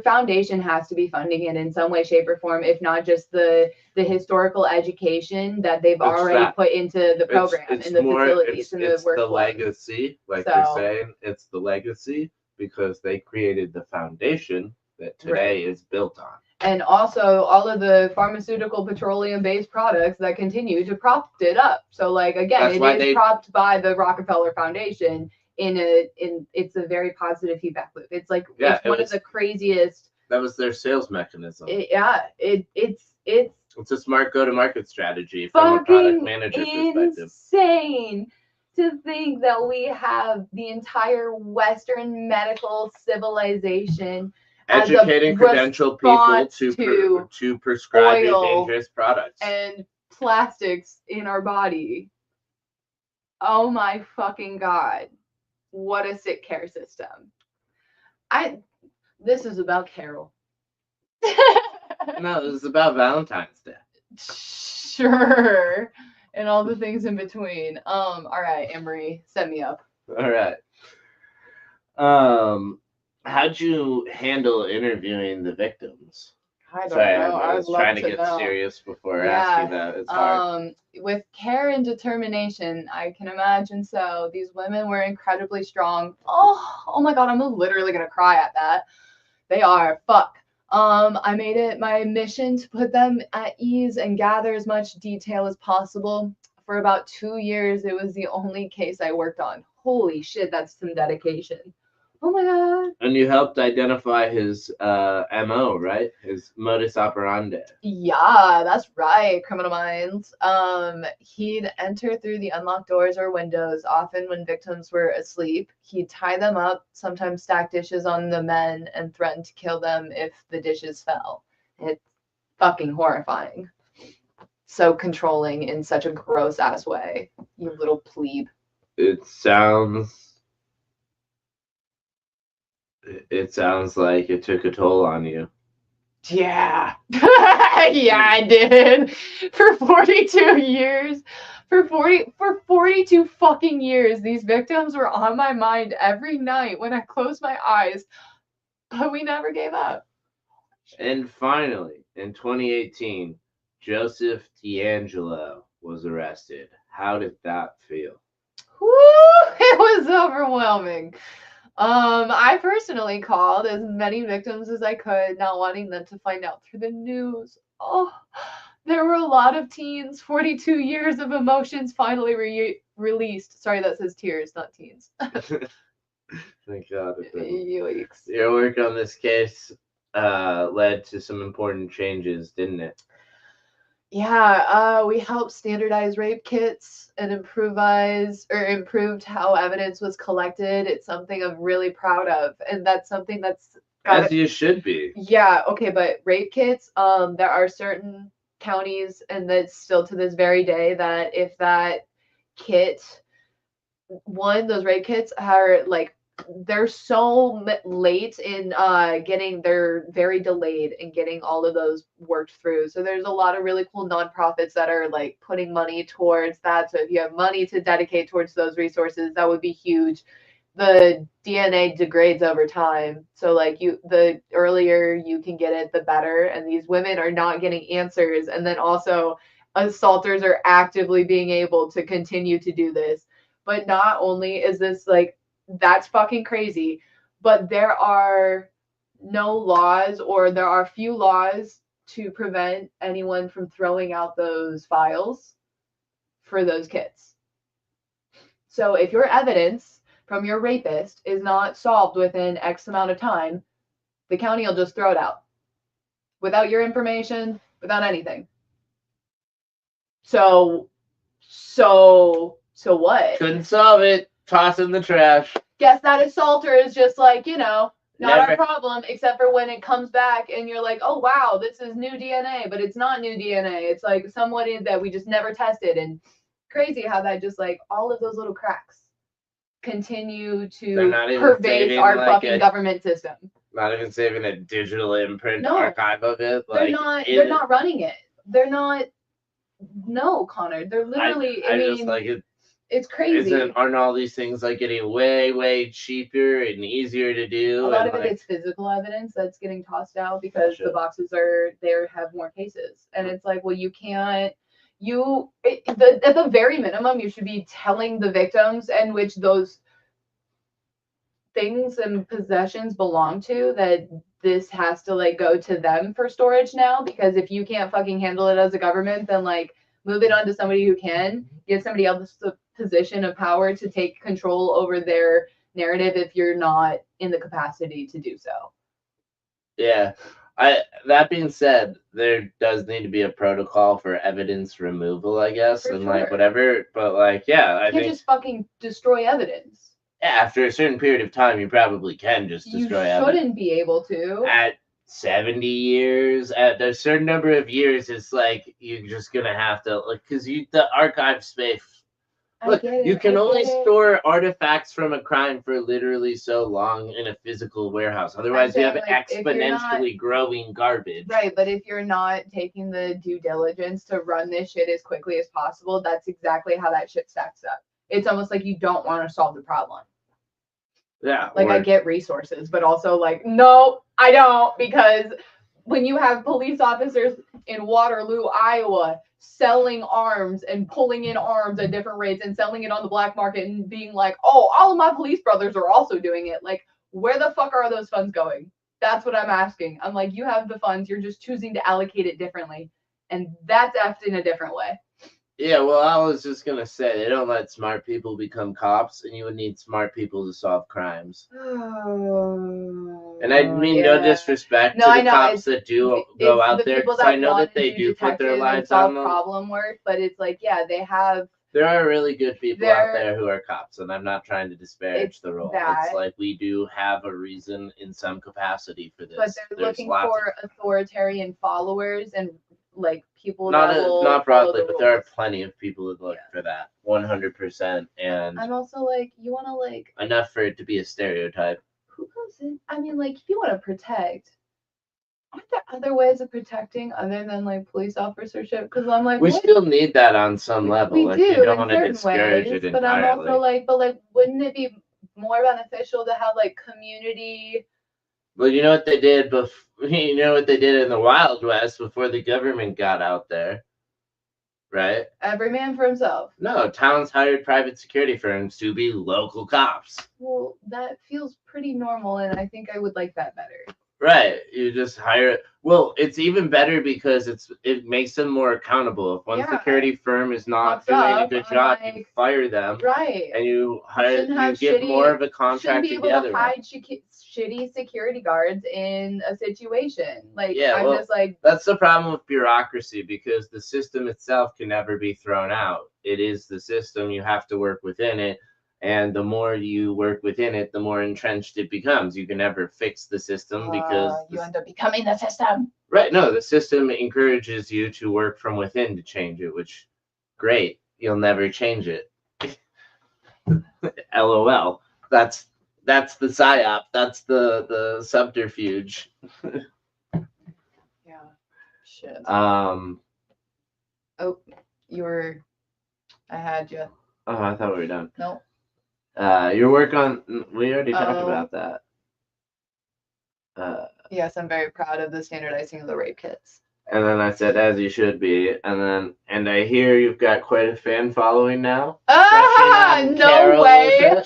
B: foundation has to be funding it in some way, shape, or form, if not just the historical education that they've already put into the program, in the facilities, in the workflow. It's
A: the legacy, like you're saying. It's the legacy because they created the foundation that today is built on.
B: And also all of the pharmaceutical petroleum-based products that continue to prop it up. So like, again, it is propped by the Rockefeller Foundation. It's a very positive feedback loop. It's like, it's one of the craziest.
A: That was their sales mechanism.
B: It's
A: a smart go-to-market strategy from a product manager perspective.
B: Insane to think that we have the entire Western medical civilization
A: educating credentialed people to prescribe you dangerous products
B: and plastics in our body. Oh my fucking God. What a sick care system. This is about Carol.
A: No, this is about Valentine's Day.
B: Sure. And all the things in between. All right, Emery, set me up.
A: All right. How'd you handle interviewing the victims?
B: I don't know.
A: I was trying to get serious before asking that. It's hard.
B: With care and determination, I can imagine so. These women were incredibly strong. Oh my God, I'm literally gonna cry at that. They are. Fuck. I made it my mission to put them at ease and gather as much detail as possible. For about 2 years, it was the only case I worked on. Holy shit, that's some dedication. Oh my God.
A: And you helped identify his MO, right? His modus operandi.
B: Yeah, that's right, Criminal Minds. He'd enter through the unlocked doors or windows, often when victims were asleep. He'd tie them up, sometimes stack dishes on the men, and threaten to kill them if the dishes fell. It's fucking horrifying. So controlling in such a gross ass way. You little plebe.
A: It sounds like it took a toll on you.
B: Yeah. Yeah, I did. For 42 years. For 42 fucking years, these victims were on my mind every night when I closed my eyes. But we never gave up.
A: And finally, in 2018, Joseph D'Angelo was arrested. How did that feel?
B: Woo! It was overwhelming. I personally called as many victims as I could, not wanting them to find out through the news. Oh, there were a lot of teens. 42 years of emotions finally released. Sorry, that says tears, not teens.
A: Thank God.
B: Yikes.
A: Your work on this case led to some important changes, didn't it?
B: Yeah, we helped standardize rape kits and improved how evidence was collected. It's something I'm really proud of, and that's something that's got.
A: As you should be.
B: Yeah, okay, but rape kits, there are certain counties, and that's still to this very day, that if that kit, those rape kits are like, they're so late in they're very delayed in getting all of those worked through. So there's a lot of really cool nonprofits that are like putting money towards that. So if you have money to dedicate towards those resources, that would be huge. The DNA degrades over time. So like the earlier you can get it, the better. And these women are not getting answers. And then also assaulters are actively being able to continue to do this. But not only is this like, that's fucking crazy, but there are no laws, or there are few laws to prevent anyone from throwing out those files for those kits. So if your evidence from your rapist is not solved within X amount of time, the county will just throw it out without your information, without anything. So what?
A: Couldn't solve it. Toss in the trash.
B: Guess that assaulter is just like, not our problem, except for when it comes back and you're like, oh wow, this is new DNA, but it's not new DNA. It's like somebody that we just never tested. And crazy how that just like all of those little cracks continue to pervade our fucking government system.
A: Not even saving a digital imprint archive of it.
B: Like, they're not running it. They're not. No, Connor. They're literally. I mean,
A: just like it.
B: It's crazy.
A: Aren't all these things like getting way, way cheaper and easier to do?
B: A lot of it is physical evidence that's getting tossed out because the boxes have more cases. And it's like, well, you can't, at the very minimum, you should be telling the victims and which those things and possessions belong to, that this has to like go to them for storage now, because if you can't fucking handle it as a government, then like move it on to somebody who can. Give somebody else the position of power to take control over their narrative if you're not in the capacity to do so.
A: Yeah. That being said, there does need to be a protocol for evidence removal, I guess, for and sure. Like whatever. But like, yeah,
B: I think just fucking destroy evidence.
A: Yeah, after a certain period of time, you probably can just destroy evidence.
B: You shouldn't be able to.
A: At 70 years, at a certain number of years, it's like you're just gonna have to, like, because the archive space. Look, you can only store artifacts from a crime for literally so long in a physical warehouse. Otherwise, you have exponentially growing garbage.
B: Right, but if you're not taking the due diligence to run this shit as quickly as possible, that's exactly how that shit stacks up. It's almost like you don't want to solve the problem.
A: Yeah.
B: Like, I get resources, but also like, no, I don't, because when you have police officers in Waterloo, Iowa, selling arms and pulling in arms at different rates and selling it on the black market and being like, oh, all of my police brothers are also doing it. Like, where the fuck are those funds going? That's what I'm asking. I'm like, you have the funds, you're just choosing to allocate it differently. And that's effed in a different way.
A: Yeah, well, I was just going to say, they don't let smart people become cops, and you would need smart people to solve crimes.
B: Oh,
A: and I mean, no disrespect to the cops that do go out there, because I know that they do put their lives on them.
B: Problem work, but it's like, yeah, they have.
A: There are really good people out there who are cops, and I'm not trying to disparage the role. It's like we do have a reason in some capacity for this.
B: But they're looking for authoritarian followers and like people
A: not broadly, but there are plenty of people that look for that 100%. And
B: I'm also like, you want to like
A: enough for it to be a stereotype.
B: Who goes in? I mean, like, if you want to protect, aren't there other ways of protecting other than like police officership? Because I'm like,
A: we still need that on some level.
B: We do,
A: you don't want to discourage it entirely.
B: But I'm also like, wouldn't it be more beneficial to have like community?
A: Well, you know what they did you know what they did in the Wild West before the government got out there, right?
B: Every man for himself.
A: No, towns hired private security firms to be local cops.
B: Well, that feels pretty normal, and I think I would like that better.
A: Right. You just hire it. Well, it's even better because it makes them more accountable. If one
B: Yeah.
A: security firm is not
B: Fucks
A: doing a
B: up,
A: good
B: I'm
A: job, you
B: like,
A: fire them
B: right.
A: and you
B: shouldn't have
A: get more of a
B: shouldn't
A: contract
B: be
A: to
B: able
A: the
B: to
A: other one.
B: hide shitty security guards in a situation. Like,
A: Yeah,
B: I'm
A: well,
B: just like,
A: that's the problem with bureaucracy because the system itself can never be thrown out. It is the system. You have to work within it. And the more you work within it, the more entrenched it becomes. You can never fix the system because
B: you end up becoming the system.
A: right. No, the system encourages you to work from within to change it, which great. You'll never change it. LOL. That's the psyop. That's the subterfuge.
B: Yeah. Shit.
A: Oh,
B: you were. I had you.
A: Oh, I thought we were done.
B: Nope.
A: Your work on we already talked about that.
B: Yes, I'm very proud of the standardizing of the rape kits.
A: And then I said, as you should be. And I hear you've got quite a fan following now.
B: No
A: Carol,
B: way!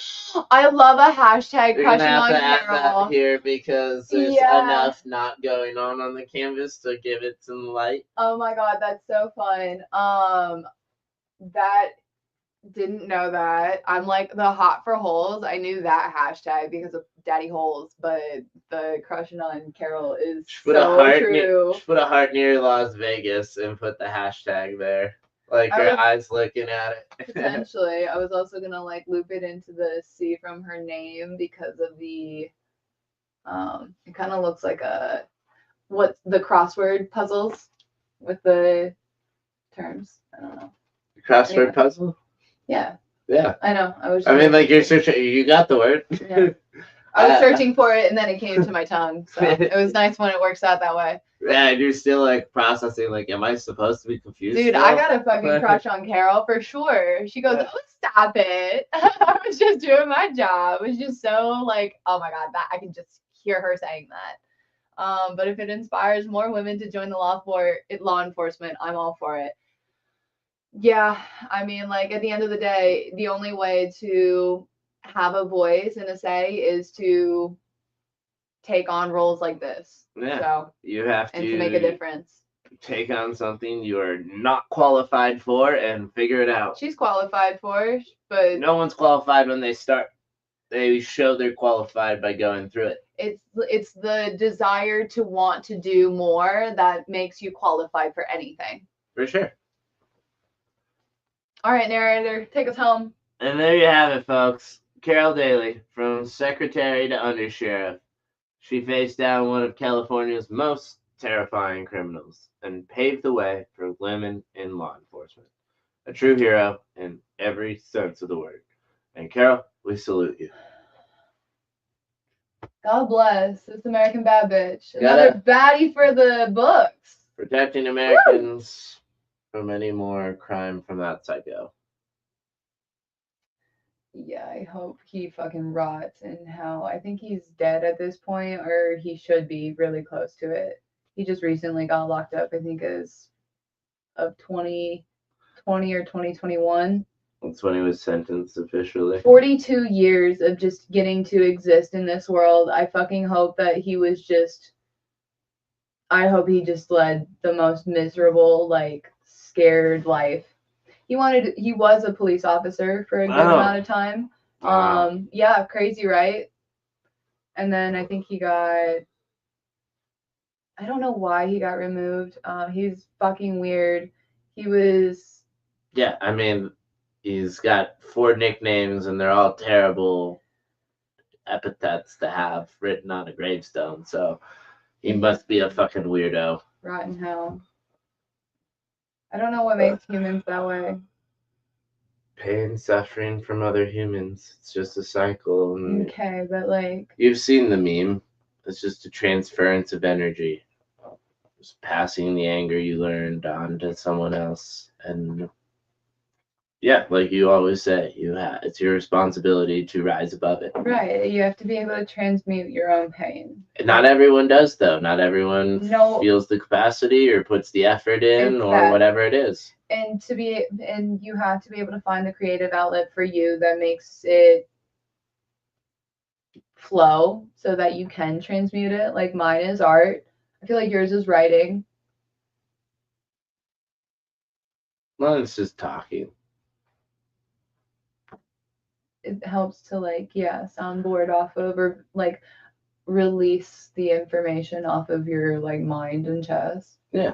B: I love a hashtag
A: You're
B: crushing
A: gonna have
B: on
A: to add
B: Carol.
A: that here because there's enough not going on the canvas to give it some light.
B: Oh my god, that's so fun. That didn't know that. I'm like the hot for holes. I knew that hashtag because of Daddy Holes, but the crushing on Carol is so true.
A: Put a heart near Las Vegas and put the hashtag there. Like your eyes looking at it.
B: Potentially. I was also gonna like loop it into the C from her name because of the it kind of looks like what the crossword puzzles with the terms. I don't know.
A: Crossword puzzle?
B: Yeah.
A: Yeah.
B: I know.
A: I mean, like you're searching. You got the word.
B: Yeah. I was searching for it and then it came to my tongue. So it was nice when it works out that way.
A: Yeah, and you're still like processing. Like, am I supposed to be confused?
B: Dude, I got a fucking crush on Carol for sure. She goes, "Oh, stop it!" I was just doing my job. It was just so like, oh my god, that I can just hear her saying that. But if it inspires more women to join the law enforcement, I'm all for it. Yeah, I mean, like at the end of the day, the only way to have a voice and a say is to take on roles like this.
A: Yeah.
B: So
A: you have
B: to make a difference.
A: Take on something you are not qualified for and figure it out.
B: She's qualified for, but
A: no one's qualified when they start. They show they're qualified by going through it.
B: It's the desire to want to do more that makes you qualified for anything.
A: For sure.
B: All right, narrator, take us home.
A: And there you have it, folks. Carol Daly, from secretary to undersheriff. She faced down one of California's most terrifying criminals and paved the way for women in law enforcement. A true hero in every sense of the word. And Carol, we salute you.
B: God bless this American bad bitch. Another baddie for the books.
A: Protecting Americans from any more crime from that psycho.
B: Yeah, I hope he fucking rots in hell. I think he's dead at this point, or he should be really close to it. He just recently got locked up, I think is of 2020 or 2021.
A: That's when he was sentenced officially.
B: 42 years of just getting to exist in this world. I fucking hope that I hope he just led the most miserable, like, scared life. He was a police officer for a good amount of time. Wow. Yeah, crazy, right? And then I think I don't know why he got removed. He's fucking weird.
A: Yeah, I mean, he's got 4 nicknames and they're all terrible epithets to have written on a gravestone. So he must be a fucking weirdo.
B: Rotten hell. I don't know what makes humans that way.
A: Pain, suffering from other humans. It's just a cycle.
B: Okay, but like...
A: You've seen the meme. It's just a transference of energy. Just passing the anger you learned on to someone else. And yeah, like you always say, it's your responsibility to rise above it.
B: Right. You have to be able to transmute your own pain.
A: Not everyone does, though. Not everyone feels the capacity or puts the effort in or whatever it is. And
B: you have to be able to find the creative outlet for you that makes it flow so that you can transmute it. Like mine is art. I feel like yours is writing.
A: Well, it's just talking.
B: It helps to like, yeah, soundboard off of or like release the information off of your like mind and chest.
A: Yeah.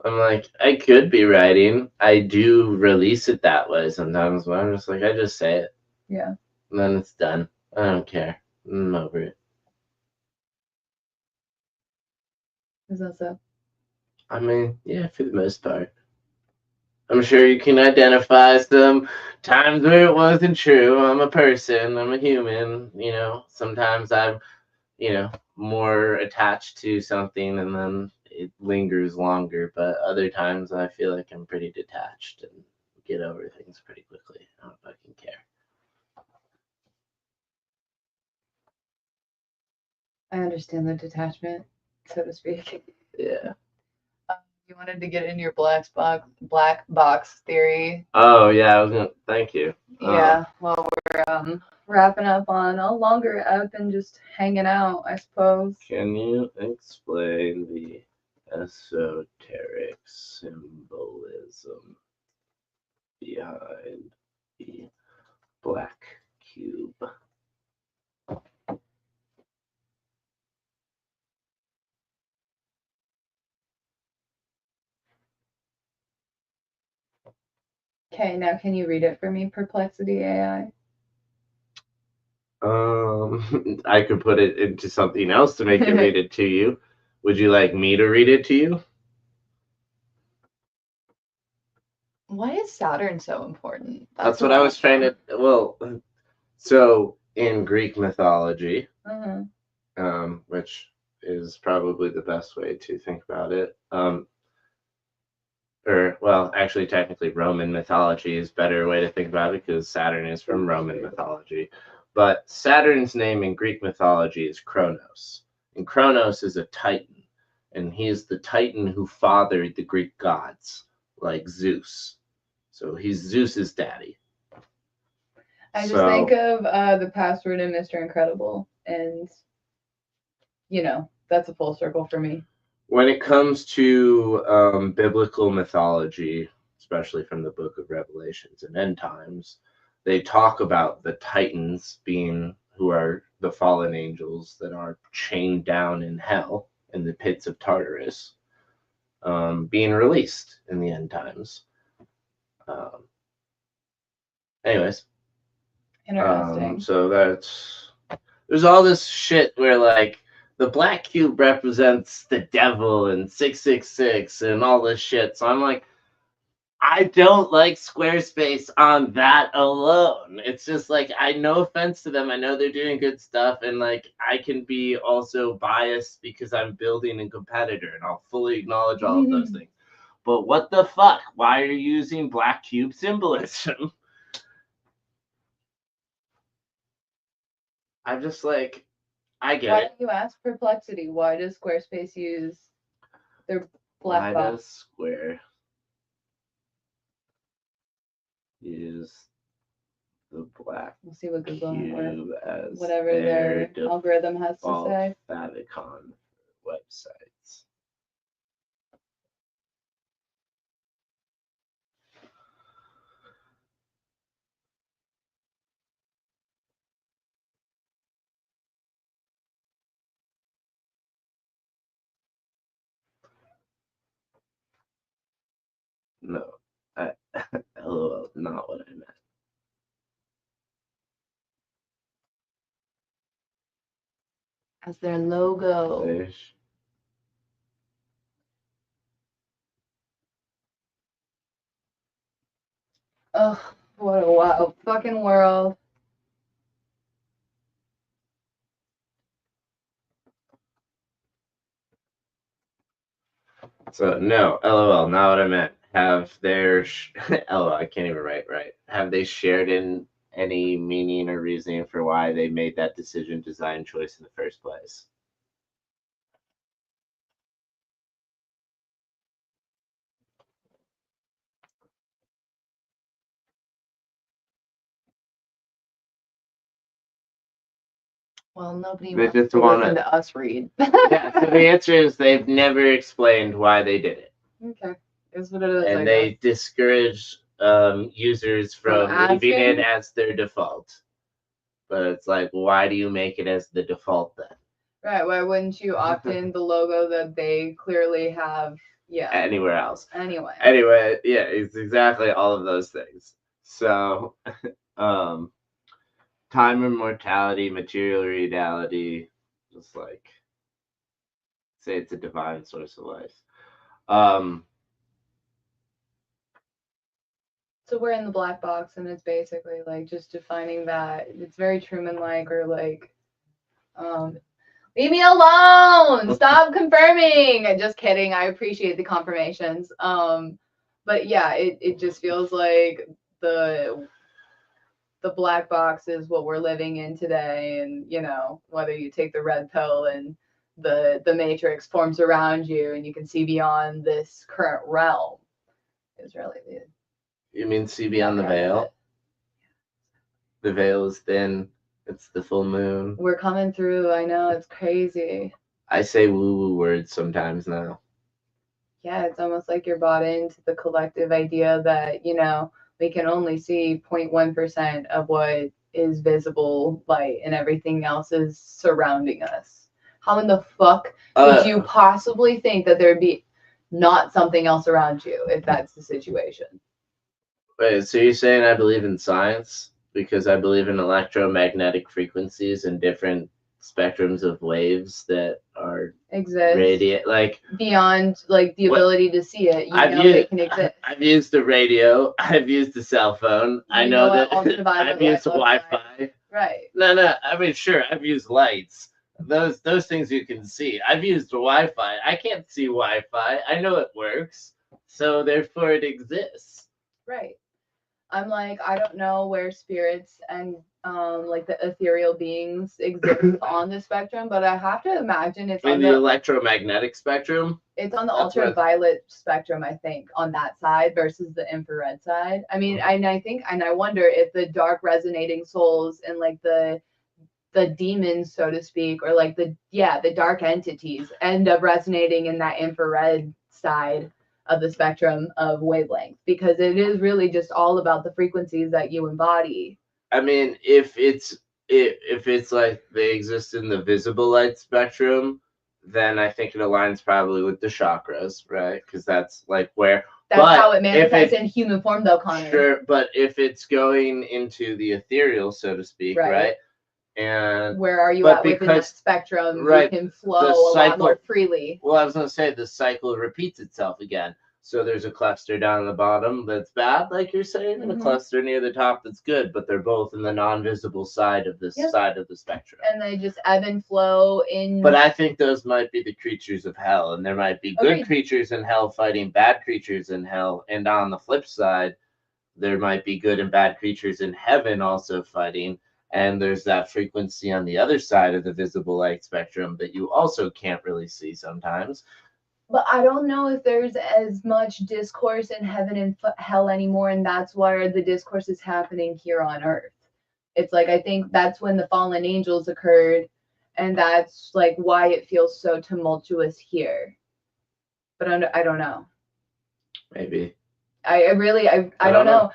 A: I'm like, I could be writing. I do release it that way sometimes, but I'm just like, I just say it.
B: Yeah.
A: And then it's done. I don't care. I'm over it.
B: Is that so?
A: I mean, yeah, for the most part. I'm sure you can identify some times where it wasn't true. I'm a person, I'm a human, Sometimes I'm, more attached to something and then it lingers longer, but other times I feel like I'm pretty detached and get over things pretty quickly. I don't fucking care.
B: I understand the detachment, so to speak.
A: Yeah.
B: You wanted to get into your black box theory.
A: Oh yeah, I was gonna thank you.
B: Yeah, well, we're wrapping up on a longer ep and just hanging out, I suppose.
A: Can you explain the esoteric symbolism behind the black cube?
B: Okay, now can you read it for me, Perplexity AI?
A: I could put it into something else to make it read it to you. Would you like me to read it to you?
B: Why is Saturn so important?
A: That's what I was trying to. Well, so in Greek mythology, which is probably the best way to think about it, or well, actually, technically, Roman mythology is a better way to think about it because Saturn is from Roman mythology. But Saturn's name in Greek mythology is Kronos, and Kronos is a Titan, and he is the Titan who fathered the Greek gods, like Zeus. So he's Zeus's daddy.
B: I just think of the password in Mr. Incredible, and that's a full circle for me.
A: When it comes to biblical mythology, especially from the book of Revelations and end times, they talk about the Titans being who are the fallen angels that are chained down in hell in the pits of Tartarus, being released in the end times. Anyways,
B: interesting.
A: So there's all this shit where like the black cube represents the devil and 666 and all this shit. So I'm like, I don't like Squarespace on that alone. It's just like, no offense to them. I know they're doing good stuff. And like, I can be also biased because I'm building a competitor and I'll fully acknowledge all of those things. But what the fuck? Why are you using black cube symbolism? I'm just like, I get
B: Why
A: it.
B: don't you ask Perplexity? Why does Squarespace use their black box?
A: Why does Square use the black
B: We'll see what Google
A: cube
B: or
A: as
B: whatever their algorithm has to say?
A: favicon websites? No, LOL, not what I meant.
B: As their logo.
A: Fish.
B: Ugh, what a wild fucking world.
A: So no, LOL, not what I meant. Have their LOL, I can't even write right. Have they shared in any meaning or reasoning for why they made that decision design choice in the first place?
B: Well, nobody
A: They
B: wants
A: just
B: to
A: wanna-
B: listen to us read.
A: Yeah, so the answer is they've never explained why they did it.
B: Okay. Is what it is. I
A: And
B: guess.
A: they discourage users from leaving it
B: asking?
A: as their default. But it's like, why do you make it as the default then?
B: Right. Why wouldn't you opt in the logo that they clearly have? Yeah.
A: Anywhere else.
B: Anyway.
A: Anyway, yeah, it's exactly all of those things. So, time immortality, material reality, just like say it's a divine source of life.
B: So we're in the black box, and it's basically like just defining that it's very Truman-like, or like, leave me alone, stop confirming. Just kidding. I appreciate the confirmations. But yeah, it just feels like the black box is what we're living in today, and whether you take the red pill and the matrix forms around you, and you can see beyond this current realm, is really the.
A: You mean see beyond the veil? The veil is thin. It's the full moon.
B: We're coming through. I know, it's crazy.
A: I say woo-woo words sometimes now.
B: Yeah, it's almost like you're bought into the collective idea that, we can only see 0.1% of what is visible light, and everything else is surrounding us. How in the fuck could you possibly think that there'd be not something else around you if that's the situation?
A: Wait, so you're saying I believe in science because I believe in electromagnetic frequencies and different spectrums of waves that are
B: exist
A: like
B: beyond like the ability to see it. They can exist.
A: I've used the radio. I've used the cell phone. I know that I've used Wi-Fi.
B: Right.
A: No. I mean, sure, I've used lights. Those things you can see. I've used Wi-Fi. I can't see Wi-Fi. I know it works, so therefore it exists.
B: Right. I'm like, I don't know where spirits and like the ethereal beings exist on the spectrum, but I have to imagine it's
A: on the electromagnetic spectrum.
B: It's on the ultraviolet spectrum, I think, on that side versus the infrared side. I mean, I wonder if the dark resonating souls and like the demons, so to speak, or like the dark entities end up resonating in that infrared side of the spectrum of wavelength, because it is really just all about the frequencies that you embody.
A: I mean, if it's like they exist in the visible light spectrum, then I think it aligns probably with the chakras, right? Because that's like where
B: how it manifests in human form, though, Connor.
A: Sure, but if it's going into the ethereal, so to speak, right? And
B: where are you at within that spectrum? Right, you can flow a lot more freely.
A: Well, I was gonna say the cycle repeats itself again. So there's a cluster down the bottom that's bad, like you're saying, and a cluster near the top that's good, but they're both in the non-visible side of this side of the spectrum.
B: And they just ebb and flow in.
A: But I think those might be the creatures of hell, and there might be good creatures in hell fighting bad creatures in hell, and on the flip side, there might be good and bad creatures in heaven also fighting. And there's that frequency on the other side of the visible light spectrum that you also can't really see sometimes.
B: But I don't know if there's as much discourse in heaven and hell anymore, and that's where the discourse is happening here on earth. It's like, I think that's when the fallen angels occurred, and that's like why it feels so tumultuous here. But I don't know.
A: Maybe.
B: I don't know.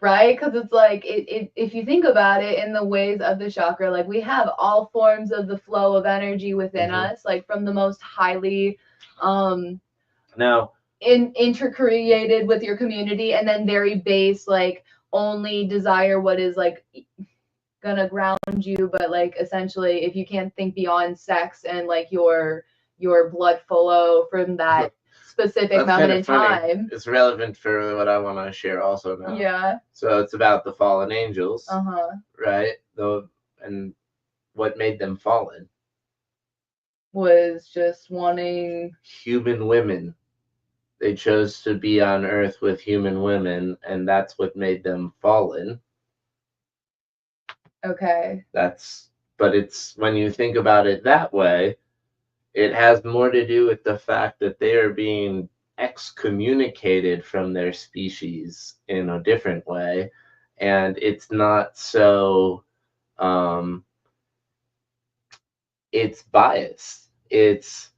B: Right? Because it's like, if you think about it in the ways of the chakra, like we have all forms of the flow of energy within us, like from the most highly
A: now
B: intercreated with your community, and then very base, like only desire what is like gonna ground you, but like essentially if you can't think beyond sex and like your blood flow from that specific moment in time.
A: It's relevant for what I want to share also now.
B: Yeah.
A: So it's about the fallen angels.
B: Right.
A: And what made them fallen
B: was just wanting
A: human women. They chose to be on earth with human women, and that's what made them fallen.
B: Okay.
A: But it's, when you think about it that way, it has more to do with the fact that they are being excommunicated from their species in a different way, and it's not so it's biased. It's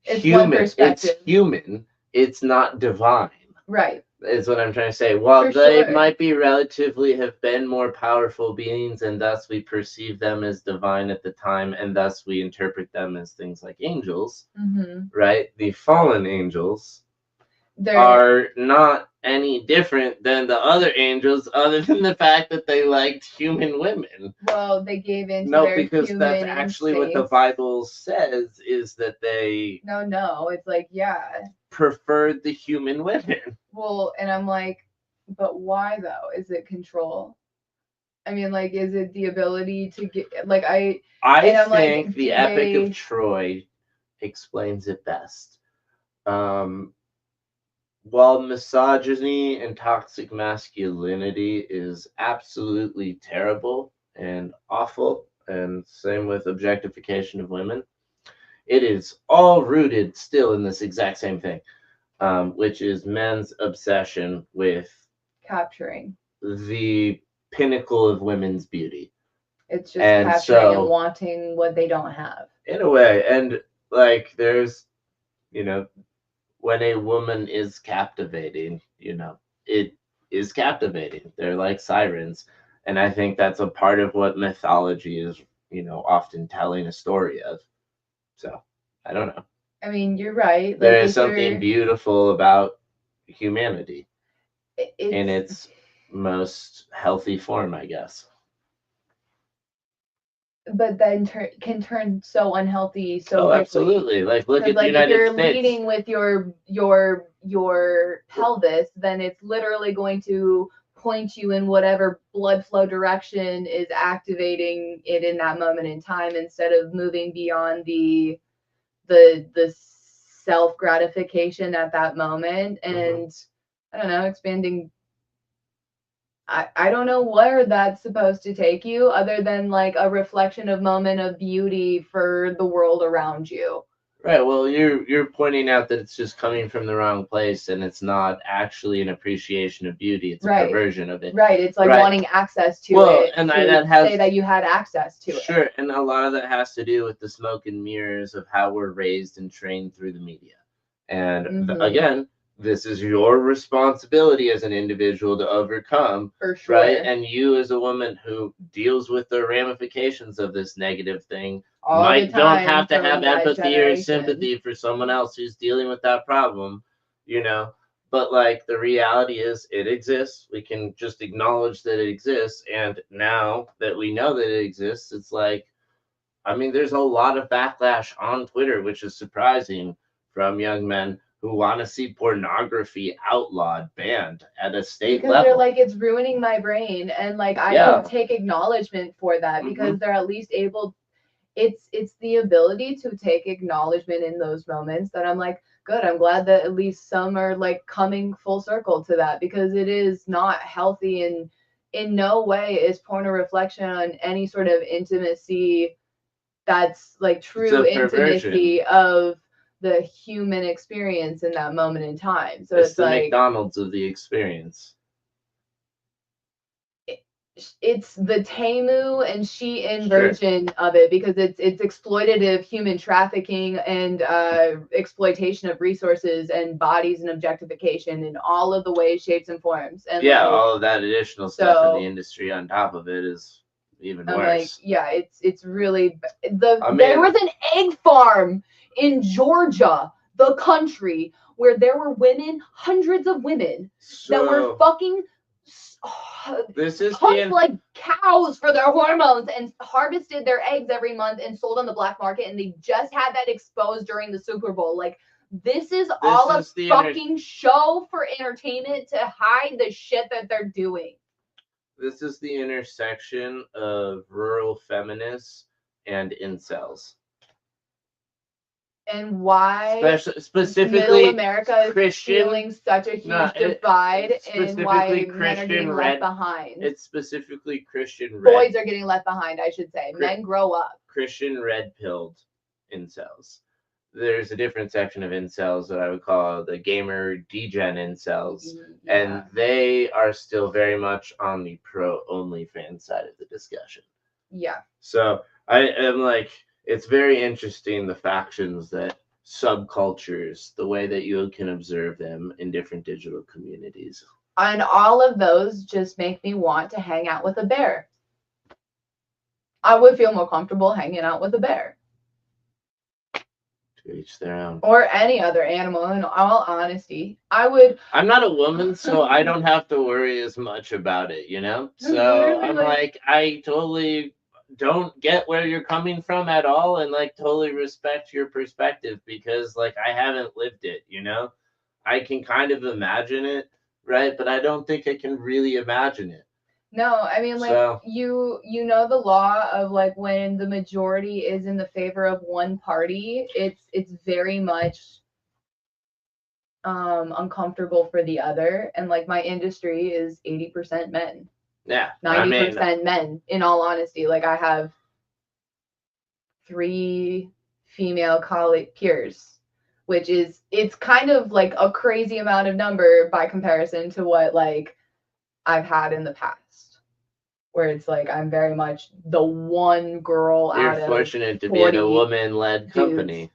B: one
A: human. It's
B: perspective.
A: human. It's not divine.
B: Right.
A: Is what I'm trying to say. While
B: For
A: they
B: sure.
A: might be relatively have been more powerful beings, and thus we perceive them as divine at the time, and thus we interpret them as things like angels, right? The fallen angels are not any different than the other angels, other than the fact that they liked human women.
B: Well, they gave in to
A: No,
B: their
A: because
B: human
A: that's actually what the
B: instincts.
A: Bible says, is that they
B: No, it's like, yeah.
A: preferred the human women.
B: Well, and I'm like, but why though? Is it control? I mean, like, is it the ability to get, like,
A: I
B: and I'm like,
A: think the
B: do
A: Epic
B: they,
A: of Troy explains it best. While misogyny and toxic masculinity is absolutely terrible and awful, and same with objectification of women, it is all rooted still in this exact same thing, which is men's obsession with
B: capturing?
A: the pinnacle of women's beauty.
B: It's just
A: And
B: capturing and
A: so,
B: wanting what they don't have.
A: in a way, and like there's, you know, when a woman is captivating, it is captivating. They're like sirens. And I think that's a part of what mythology is, often telling a story of. So, I don't know.
B: I mean, you're right.
A: There
B: Like,
A: is
B: if
A: something beautiful about humanity in
B: it's,
A: its most healthy form, I guess.
B: but then can turn so unhealthy so
A: Oh,
B: quickly.
A: absolutely. Like, look at the
B: Like, if
A: United
B: you're
A: States.
B: leading with your pelvis, then it's literally going to point you in whatever blood flow direction is activating it in that moment in time, instead of moving beyond the self gratification at that moment. And I don't know, expanding. I don't know where that's supposed to take you, other than like a reflection of moment of beauty for the world around you.
A: Right. Well, you're pointing out that it's just coming from the wrong place, and it's not actually an appreciation of beauty. It's a perversion of it.
B: Right. It's like wanting access to it.
A: And
B: to
A: that has,
B: say that you had access to it.
A: Sure, and a lot of that has to do with the smoke and mirrors of how we're raised and trained through the media. And again, this is your responsibility as an individual to overcome.
B: For sure.
A: Right? And you as a woman who deals with the ramifications of this negative thing don't have to have empathy or sympathy for someone else who's dealing with that problem, But like the reality is it exists. We can just acknowledge that it exists. And now that we know that it exists, it's like, I mean, there's a lot of backlash on Twitter, which is surprising, from young men who want to see pornography outlawed, banned at a state
B: because
A: level.
B: They're like, it's ruining my brain. And like, I can take acknowledgement for that, because they're at least able. It's the ability to take acknowledgement in those moments that I'm like, good, I'm glad that at least some are like coming full circle to that, because it is not healthy, and in no way is porn a reflection on any sort of intimacy that's like true intimacy of the human experience in that moment in time. So it's
A: the
B: like
A: McDonald's of the experience.
B: It's the Temu and Shein version of it, because it's exploitative human trafficking and exploitation of resources and bodies and objectification in all of the ways, shapes, and forms. And
A: all of that additional stuff in the industry on top of it is even worse.
B: Like, it's really there was an egg farm in Georgia, the country, where there were women, hundreds of women that were fucking humped like cows for their hormones, and harvested their eggs every month and sold on the black market, and they just had that exposed during the Super Bowl. Like, this is all a fucking show for entertainment to hide the shit that they're doing.
A: This is the intersection of rural feminists and incels.
B: And why
A: specifically
B: middle America is feeling such a huge divide, and why men are getting left behind.
A: It's specifically Christian red.
B: Boys are getting left behind, I should say. Men grow up.
A: Christian red-pilled incels. There's a different section of incels that I would call the gamer degen incels, and they are still very much on the pro OnlyFans side of the discussion.
B: Yeah.
A: So I am like, it's very interesting, the factions, that subcultures, the way that you can observe them in different digital communities.
B: And all of those just make me want to hang out with a bear. I would feel more comfortable hanging out with a bear.
A: To each their own.
B: Or any other animal, in all honesty. I would.
A: I'm not a woman, so I don't have to worry as much about it, you know? So
B: Literally,
A: I'm like, I totally don't get where you're coming from at all, and like totally respect your perspective, because like I haven't lived it, you know? I can kind of imagine it, right? But I don't think I can really imagine it.
B: No, I mean, like,
A: So
B: you know the law of like when the majority is in the favor of one party, it's very much uncomfortable for the other. And like my industry is 80% men,
A: yeah, I mean,
B: 90% men, in all honesty. Like I have 3 female colleague peers, which is, it's kind of like a crazy amount of number by comparison to what like I've had in the past, where it's like I'm very much the one girl
A: you're
B: out of
A: fortunate to be in a
B: 40
A: woman-led company.
B: dudes.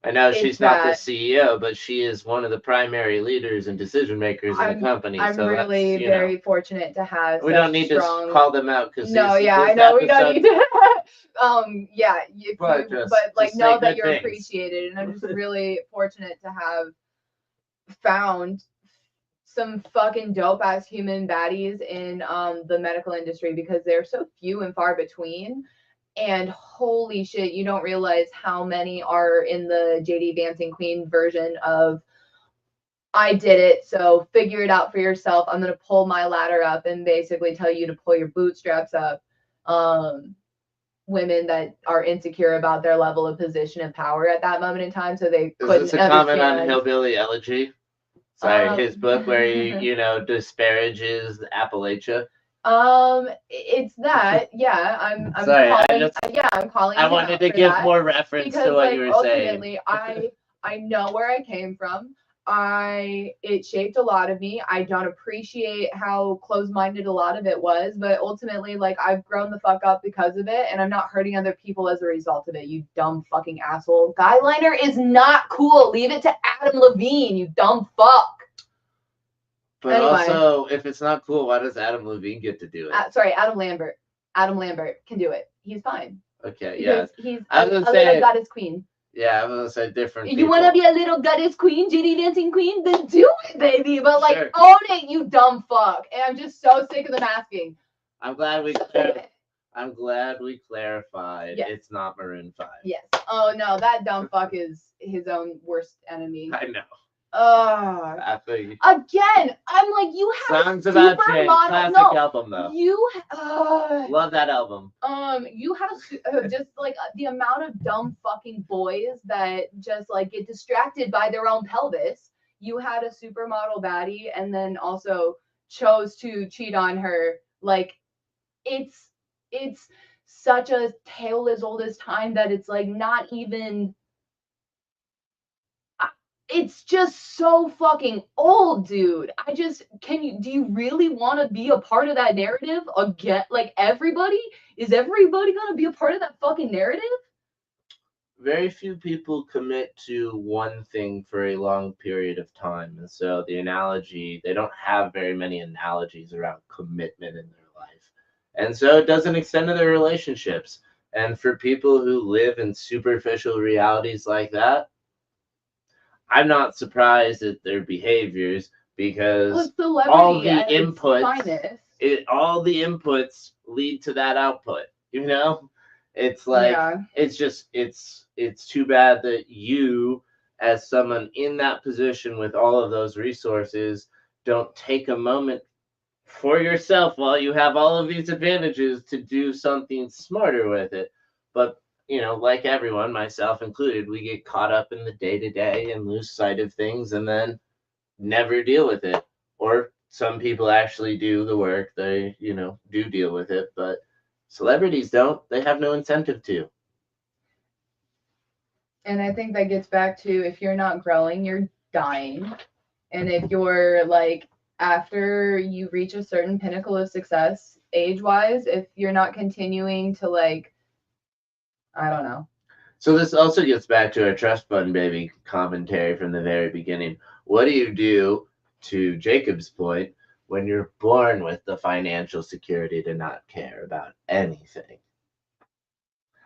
A: I know
B: It's
A: she's not the
B: that
A: CEO, but she is one of the primary leaders and decision makers in the company.
B: I'm
A: so
B: really
A: that's, you
B: very
A: know,
B: fortunate to have
A: we
B: such
A: don't need
B: strong...
A: to call them out because
B: No, yeah, I
A: this
B: know we don't
A: episode,
B: need to. Yeah,
A: but
B: like
A: just
B: know
A: say
B: that
A: good
B: you're
A: things.
B: appreciated, and I'm just really fortunate to have found some fucking dope ass human baddies in the medical industry, because they're so few and far between. And holy shit, you don't realize how many are in the JD Dancing Queen version of, I did it, so figure it out for yourself. I'm gonna pull my ladder up and basically tell you to pull your bootstraps up. Women that are insecure about their level of position and power at that moment in time, so they couldn't
A: Is this a comment on
B: understand.
A: Hillbilly Elegy? Sorry, his book where he, you know, disparages Appalachia.
B: It's that, yeah. I'm
A: Sorry,
B: calling, I'm calling.
A: I wanted to give more reference
B: because,
A: to what
B: like,
A: you were
B: ultimately,
A: saying.
B: I know where I came from. It shaped a lot of me. I don't appreciate how close-minded a lot of it was, but ultimately, like, I've grown the fuck up because of it, and I'm not hurting other people as a result of it. You dumb fucking asshole. Guyliner is not cool. Leave it to Adam Levine, you dumb fuck.
A: But anyway, also, if it's not cool, why does Adam Levine get to do it?
B: Sorry, Adam Lambert. Adam Lambert can do it. He's fine.
A: Okay, yeah.
B: He's a little goddess queen.
A: Yeah, I'm gonna say different.
B: You want to be a little goddess queen, JD Dancing Queen? Then do it, baby. But like, sure, own it, you dumb fuck. And I'm just so sick of the masking.
A: I'm glad we clarified. Yes. It's not Maroon 5.
B: Yes. Oh no, that dumb fuck is his own worst enemy.
A: I know.
B: Again, I'm like, you have
A: Songs About Jane, classic album though.
B: You
A: love that album.
B: You have just like the amount of dumb fucking boys that just like get distracted by their own pelvis. You had a supermodel baddie and then also chose to cheat on her. Like, it's such a tale as old as time that it's like not even. It's just so fucking old, dude. Do you really want to be a part of that narrative again? Like, is everybody going to be a part of that fucking narrative?
A: Very few people commit to one thing for a long period of time. And so they don't have very many analogies around commitment in their life. And so it doesn't extend to their relationships. And for people who live in superficial realities like that, I'm not surprised at their behaviors, because all the inputs lead to that output. You know, it's like, yeah. It's too bad that you, as someone in that position with all of those resources, don't take a moment for yourself while you have all of these advantages to do something smarter with it. But you know, like everyone, myself included, we get caught up in the day-to-day and lose sight of things and then never deal with it. Or some people actually do the work. They, you know, do deal with it. But celebrities don't. They have no incentive to.
B: And I think that gets back to, if you're not growing, you're dying. And if you're like, after you reach a certain pinnacle of success, age-wise, if you're not continuing to like I don't know.
A: So this also gets back to our trust fund baby commentary from the very beginning. What do you do, to Jacob's point, when you're born with the financial security to not care about anything?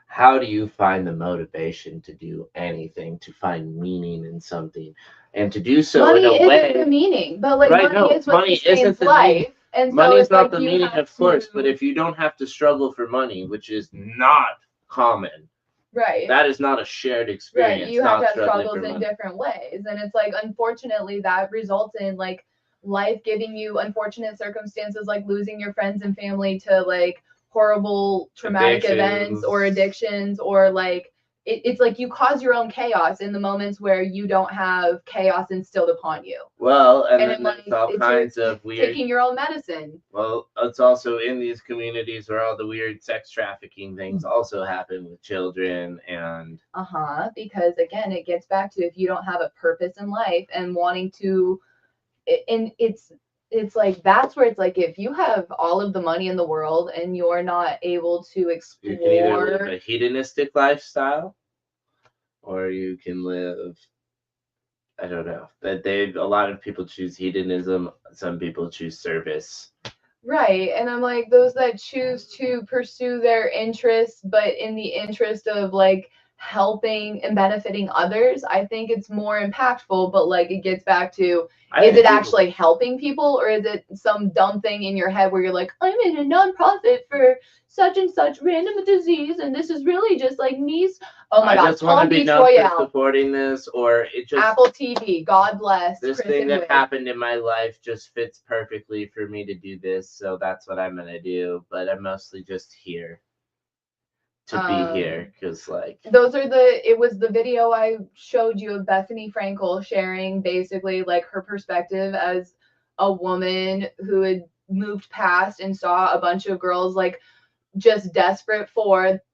A: How do you find the motivation to do anything, to find meaning in something, and to do so
B: Money
A: in a
B: isn't
A: way?
B: the meaning, but like
A: Right?
B: money
A: No,
B: is what
A: money
B: sustains
A: isn't the
B: life.
A: meaning.
B: And so
A: Money's
B: it's
A: not
B: like
A: the
B: you
A: meaning,
B: have
A: of course,
B: to,
A: but if you don't have to struggle for money, which is not common,
B: right.
A: that is not a shared experience.
B: Right, you have
A: not
B: to have
A: struggling
B: struggles
A: for
B: in
A: money.
B: different ways. And it's like, unfortunately, that results in like life giving you unfortunate circumstances like losing your friends and family to like horrible traumatic events or addictions, or like it's like you cause your own chaos in the moments where you don't have chaos instilled upon you.
A: Well, and
B: And
A: then
B: like,
A: there's all
B: it's
A: kinds of weird.
B: taking your own medicine.
A: Well, it's also in these communities where all the weird sex trafficking things also happen with children and.
B: Because again, it gets back to if you don't have a purpose in life and wanting to, and it's like that's where it's like if you have all of the money in the world and you're not able to explore.
A: You can either live a hedonistic lifestyle, or you can live. I don't know. That a lot of people choose hedonism. Some people choose service.
B: Right. And I'm like, those that choose to pursue their interests, but in the interest of like helping and benefiting others, I think it's more impactful. But like, it gets back to, is it actually helping people, or is it some dumb thing in your head where you're like, I'm in a nonprofit for such and such random disease, and this is really just like me. Oh my God,
A: I just want to be known for supporting this, or it just
B: Apple TV. God bless.
A: This thing that happened in my life just fits perfectly for me to do this, so that's what I'm gonna do. But I'm mostly just here to be here, because like
B: those are it was the video I showed you of Bethany Frankel sharing basically like her perspective as a woman who had moved past and saw a bunch of girls like just desperate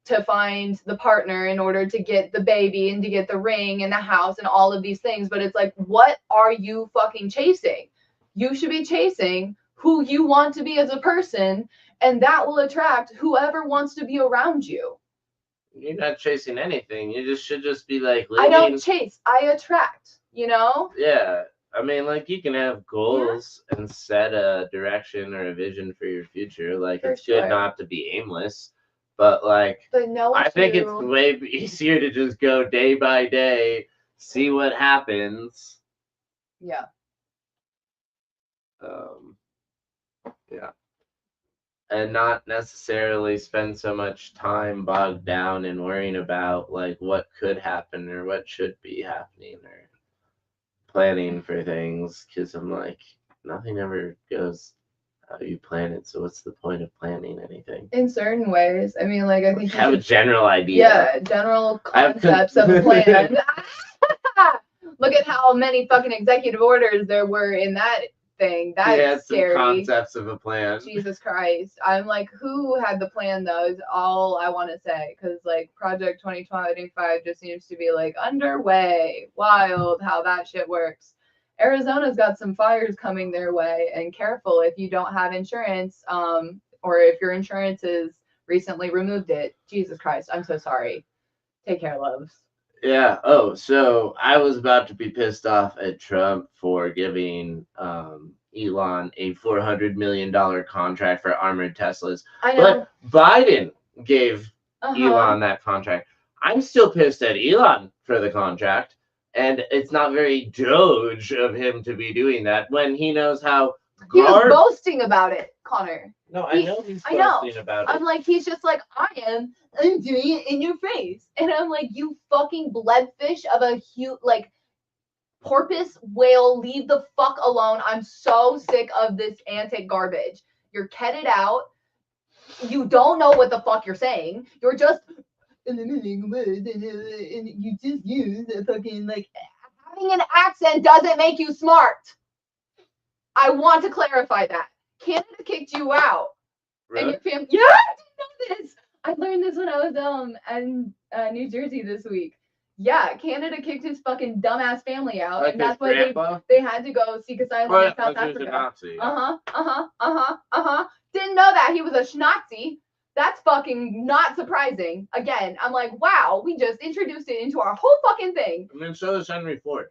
B: to find the partner in order to get the baby and to get the ring and the house and all of these things. But it's like, what are you fucking chasing? You should be chasing who you want to be as a person, and that will attract whoever wants to be around you.
A: You're not chasing anything. You just should just be like living.
B: I don't chase, I attract, you know?
A: Yeah. I mean, like, you can have goals and set a direction or a vision for your future. Like, it's good not to be aimless, but like, I think it's way easier to just go day by day, see what happens.
B: Yeah.
A: Yeah. And not necessarily spend so much time bogged down and worrying about like what could happen or what should be happening or planning for things, because I'm like, nothing ever goes how you plan it, so what's the point of planning anything?
B: In certain ways. I mean, like, I think
A: you have a general idea.
B: Yeah, general concepts of a plan. Look at how many fucking executive orders there were in that thing. That's scary.
A: Some concepts of a plan.
B: Jesus Christ. I'm like, who had the plan though is all I want to say, because like Project 2025 just seems to be like underway. Wild how that shit works. Arizona's got some fires coming their way, and careful if you don't have insurance, or if your insurance is recently removed it. Jesus Christ, I'm so sorry. Take care, loves.
A: Yeah. Oh, so I was about to be pissed off at Trump for giving Elon a $400 million contract for armored Teslas.
B: I know.
A: But Biden gave Elon that contract. I'm still pissed at Elon for the contract. And it's not very Doge of him to be doing that when he knows how.
B: He was boasting about it, Connor.
A: No, I know he's boasting about it.
B: I'm like, he's just like, I'm doing it in your face. And I'm like, you fucking bloodfish of a huge, like, porpoise whale, leave the fuck alone. I'm so sick of this antic garbage. You're ketted out. You don't know what the fuck you're saying. You're just eliminating words, and you just use a fucking, like, having an accent doesn't make you smart. I want to clarify that. Canada kicked you out. Really? And your family. Yeah, I didn't know this. I learned this when I was in New Jersey this week. Yeah, Canada kicked his fucking dumbass family out, like, and that's why they had to go seek asylum in South Africa. Didn't know that he was a Schnazi. That's fucking not surprising. Again, I'm like, wow, we just introduced it into our whole fucking thing.
A: And then so is Henry Ford.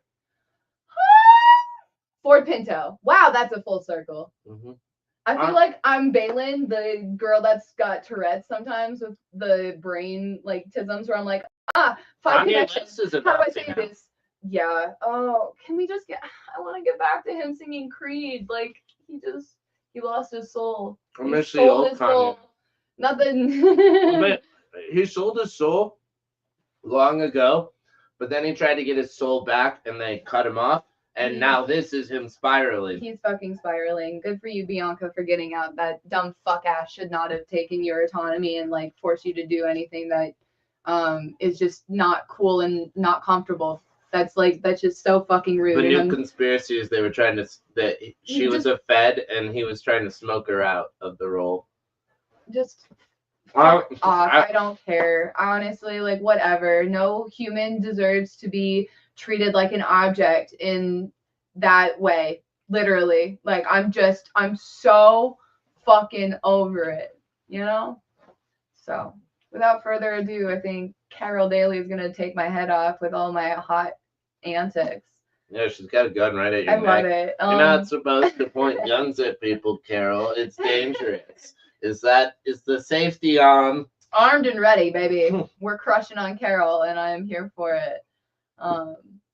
B: Ford Pinto. Wow, that's a full circle.
A: Mm-hmm.
B: I feel like I'm Balin, the girl that's got Tourette's sometimes with the brain like tisms, where I'm like, five connections. How do I say this? Yeah. Oh, can we just get? I want to get back to him singing Creed. Like he lost his soul.
A: I miss the old Kanye.
B: Nothing.
A: He sold his soul long ago, but then he tried to get his soul back, and they cut him off. And now this is him spiraling.
B: He's fucking spiraling. Good for you, Bianca, for getting out. That dumb fuck ass should not have taken your autonomy and like forced you to do anything that is just not cool and not comfortable. That's just so fucking rude.
A: The new conspiracy is they were trying to that she was a Fed and he was trying to smoke her out of the role.
B: Just fuck off. I don't care. Honestly, like whatever. No human deserves to be treated like an object in that way. Literally. Like I'm so fucking over it, you know? So without further ado, I think Carol Daly is gonna take my head off with all my hot antics.
A: Yeah, she's got a gun right at your neck.
B: I love it.
A: You're not supposed to point guns at people, Carol. It's dangerous. Is the safety on?
B: Armed and ready, baby. We're crushing on Carol, and I'm here for it.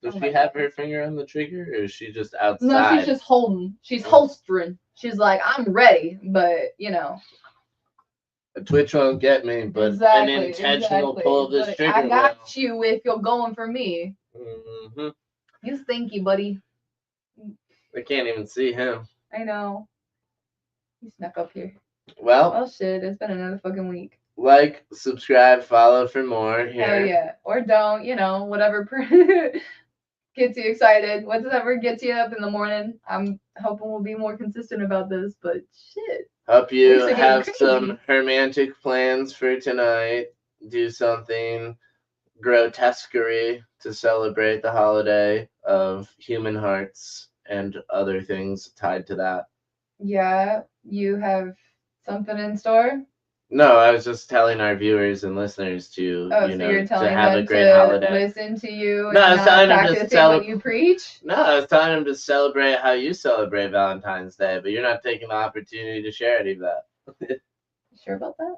A: Does she have her finger on the trigger, or is she just outside?
B: No, she's just holding. She's holstering. She's like, I'm ready, but you know.
A: A twitch won't get me, but an intentional pull of this trigger.
B: I got you if you're going for me.
A: Mm-hmm.
B: You stinky, buddy.
A: I can't even see him.
B: I know. He snuck up here.
A: Well.
B: Oh shit! It's been another fucking week.
A: Like, subscribe, follow for more here.
B: Hell yeah. Or don't, you know, whatever gets you excited. Whatever gets you up in the morning. I'm hoping we'll be more consistent about this, but shit.
A: Hope you have some romantic plans for tonight. Do something grotesquerie to celebrate the holiday of human hearts and other things tied to that.
B: Yeah, you have something in store?
A: No, I was just telling our viewers and listeners to,
B: so you're telling
A: to have
B: them
A: a great holiday.
B: Listen to you.
A: No, I was telling them to
B: celebrate when you preach.
A: No, I was telling them to celebrate how you celebrate Valentine's Day, but you're not taking the opportunity to share any of that.
B: Sure about that?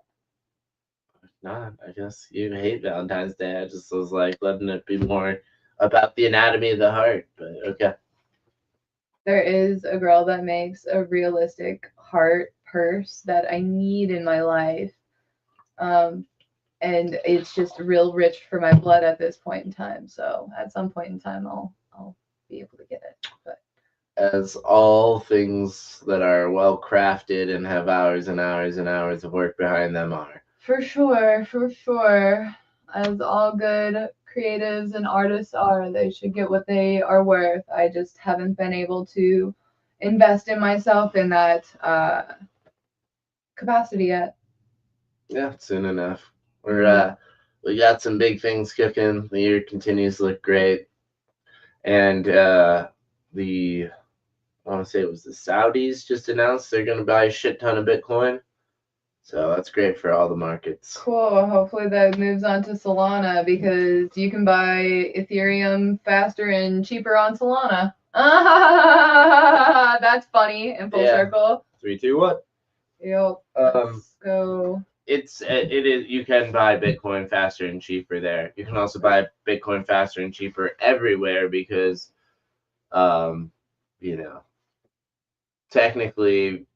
A: No, I guess you hate Valentine's Day. I just was like letting it be more about the anatomy of the heart, but okay.
B: There is a girl that makes a realistic heart purse that I need in my life. And it's just real rich for my blood at this point in time. So at some point in time I'll be able to get it. But
A: as all things that are well crafted and have hours and hours and hours of work behind them are. For sure.
B: As all good creatives and artists are, they should get what they are worth. I just haven't been able to invest in myself in that capacity yet.
A: Yeah, soon enough. We got some big things cooking. The year continues to look great, and I want to say it was the Saudis just announced they're going to buy a shit ton of Bitcoin. So that's great for all the markets.
B: Cool. Hopefully that moves on to Solana because you can buy Ethereum faster and cheaper on Solana. That's funny in full circle.
A: 3, 2, 1.
B: Yep. Let's go.
A: It is. You can buy Bitcoin faster and cheaper there. You can also buy Bitcoin faster and cheaper everywhere because, technically,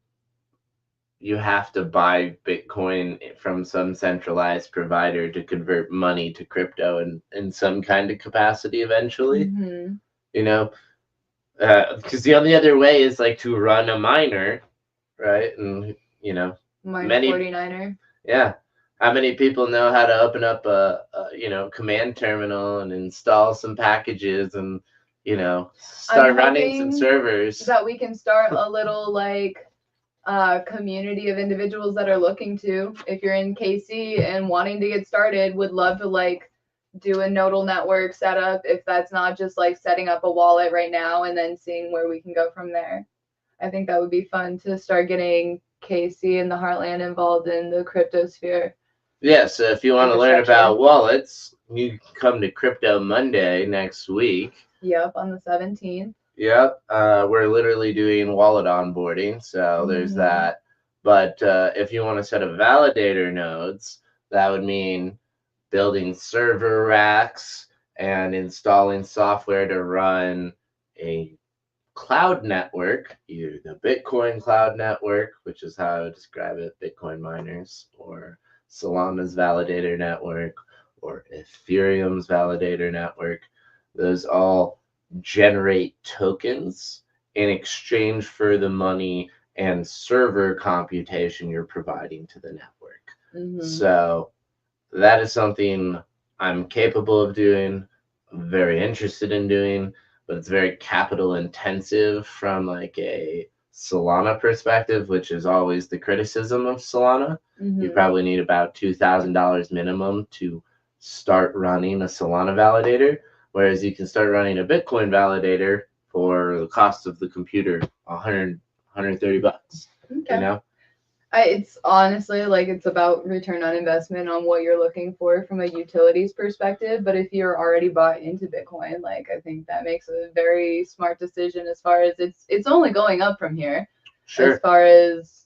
A: you have to buy Bitcoin from some centralized provider to convert money to crypto in some kind of capacity eventually.
B: Mm-hmm.
A: Because the only other way is like to run a miner, right? And
B: many 49er.
A: Yeah. How many people know how to open up a command terminal and install some packages and start running some servers?
B: That we can start a little community of individuals that are looking to. If you're in KC and wanting to get started, would love to do a nodal network setup. If that's not just setting up a wallet right now and then seeing where we can go from there. I think that would be fun to start getting Casey in the Heartland involved in the crypto sphere.
A: Yeah, so if you want to learn
B: Infrastructure.
A: about wallets, you can come to Crypto Monday next week.
B: Yep, on the 17th.
A: Yep, we're literally doing wallet onboarding, so there's that. But if you want a set of validator nodes, that would mean building server racks and installing software to run a cloud network, either the Bitcoin cloud network, which is how I would describe it, Bitcoin miners, or Solana's validator network, or Ethereum's validator network. Those all generate tokens in exchange for the money and server computation you're providing to the network. So that is something I'm capable of doing, I'm very interested in doing, but it's very capital intensive from like a Solana perspective, which is always the criticism of Solana. You probably need about $2,000 minimum to start running a Solana validator, whereas you can start running a Bitcoin validator for the cost of the computer, 130 bucks. You know?
B: It's honestly like it's about return on investment on what you're looking for from a utilities perspective. But if you're already bought into Bitcoin, like I think that makes a very smart decision as far as it's only going up from here.
A: Sure.
B: As far as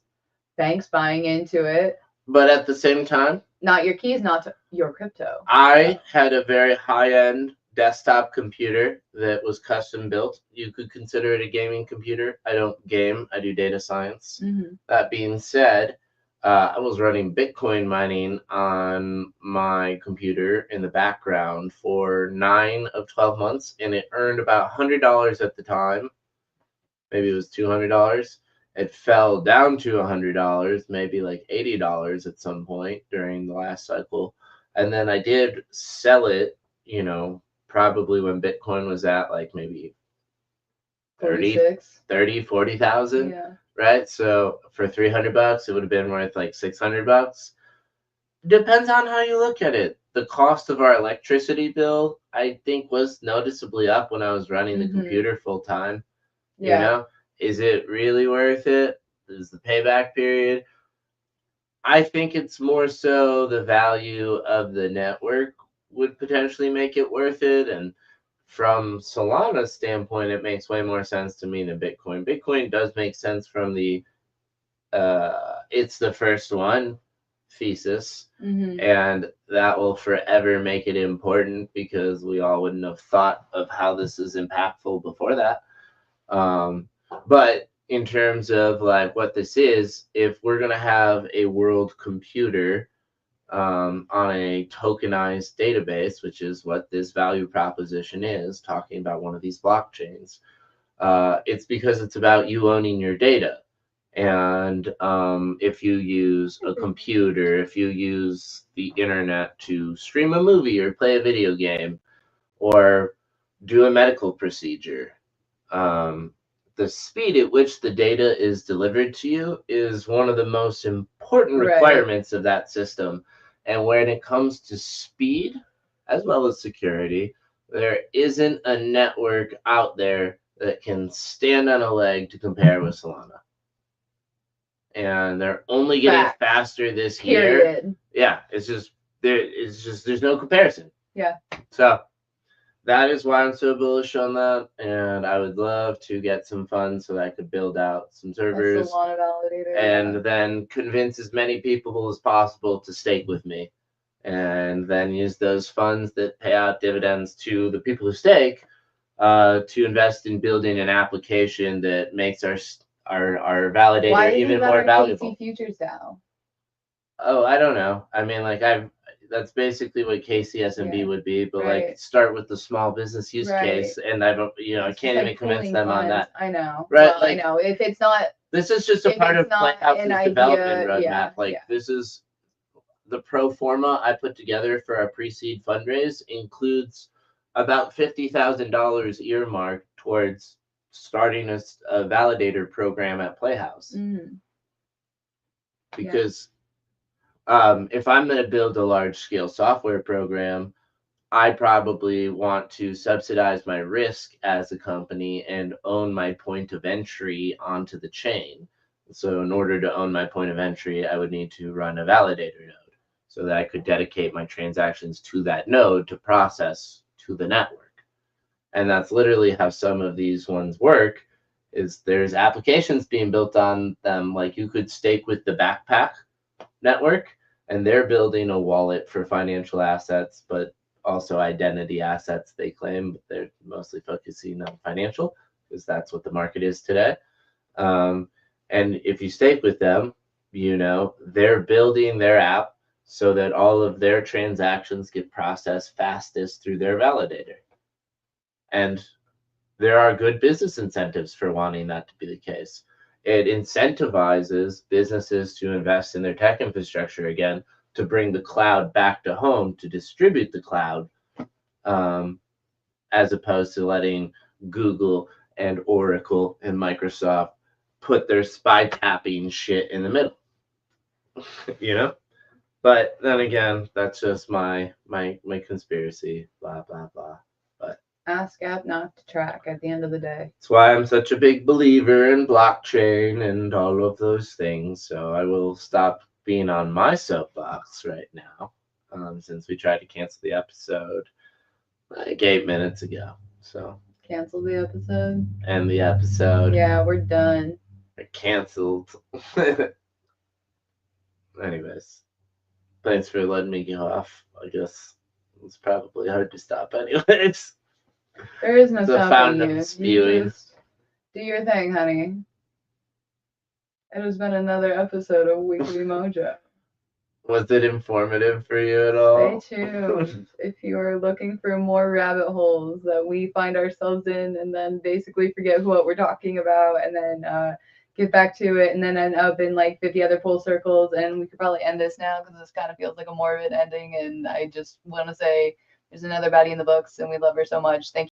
B: banks buying into it.
A: But at the same time,
B: not your keys, not your crypto.
A: I had a very high-end desktop computer that was custom built. You could consider it a gaming computer. I don't game, I do data science. That being said, I was running Bitcoin mining on my computer in the background for 9 of 12 months, and it earned about $100 at the time. Maybe it was $200. It fell down to $100, maybe like $80 at some point during the last cycle. And then I did sell it, you know, probably when Bitcoin was at like maybe 40,000, right? So for $300, it would have been worth like $600. Depends on how you look at it. The cost of our electricity bill, I think, was noticeably up when I was running the computer full time. You know, is it really worth it? Is the payback period? I think it's more so the value of the network would potentially make it worth it. And from Solana's standpoint, it makes way more sense to me than Bitcoin. Bitcoin does make sense from the it's the first one thesis. And that will forever make it important because we all wouldn't have thought of how this is impactful before that. But in terms of like what this is, if we're going to have a world computer on a tokenized database, which is what this value proposition is, talking about one of these blockchains, it's because it's about you owning your data. And if you use a computer, if you use the internet to stream a movie or play a video game or do a medical procedure, the speed at which the data is delivered to you is one of the most important requirements of that system. And when it comes to speed, as well as security, there isn't a network out there that can stand on a leg to compare with Solana. And they're only getting faster this year. Yeah, it's just there's no comparison. Yeah. So that is why I'm so bullish on that, and I would love to get some funds so that I could build out some servers and then convince as many people as possible to stake with me, and then use those funds that pay out dividends to the people who stake to invest in building an application that makes our validator even more valuable.
B: Futures now?
A: Oh, I don't know. I mean, like that's basically what KCSMB would be, but like start with the small business use case, and I don't, I can't even convince them on that.
B: I know,
A: right?
B: Well, I know if it's not.
A: This is just a part of Playhouse's development roadmap. This is the pro forma I put together for our pre-seed fundraise includes about $50,000 earmarked towards starting a validator program at Playhaus. Because if I'm going to build a large-scale software program, I probably want to subsidize my risk as a company and own my point of entry onto the chain. So in order to own my point of entry, I would need to run a validator node so that I could dedicate my transactions to that node to process to the network. And that's literally how some of these ones work. Is there's applications being built on them, like you could stake with the Backpack network, and they're building a wallet for financial assets, but also identity assets, they claim, but they're mostly focusing on financial because that's what the market is today. And if you stake with them, they're building their app so that all of their transactions get processed fastest through their validator. And there are good business incentives for wanting that to be the case. It incentivizes businesses to invest in their tech infrastructure again, to bring the cloud back to home, to distribute the cloud, as opposed to letting Google and Oracle and Microsoft put their spy tapping shit in the middle. But then again, that's just my conspiracy, blah blah blah. But
B: ask app not to track at the end of the day.
A: that's why I'm such a big believer in blockchain and all of those things. So I will stop being on my soapbox right now, since we tried to cancel the episode like 8 minutes ago. So
B: cancel the episode.
A: End the episode.
B: Yeah, we're done.
A: Canceled. Anyways, thanks for letting me go off. I guess it's probably hard to stop anyways.
B: There is no stopping you.
A: Spewing.
B: You just do your thing, honey. It has been another episode of Weekly Mojo.
A: Was it informative for you at all?
B: Stay tuned if you are looking for more rabbit holes that we find ourselves in and then basically forget what we're talking about and then get back to it and then end up in like 50 other full circles. And we could probably end this now because this kind of feels like a morbid ending. And I just want to say there's another baddie in the books and we love her so much. Thank you.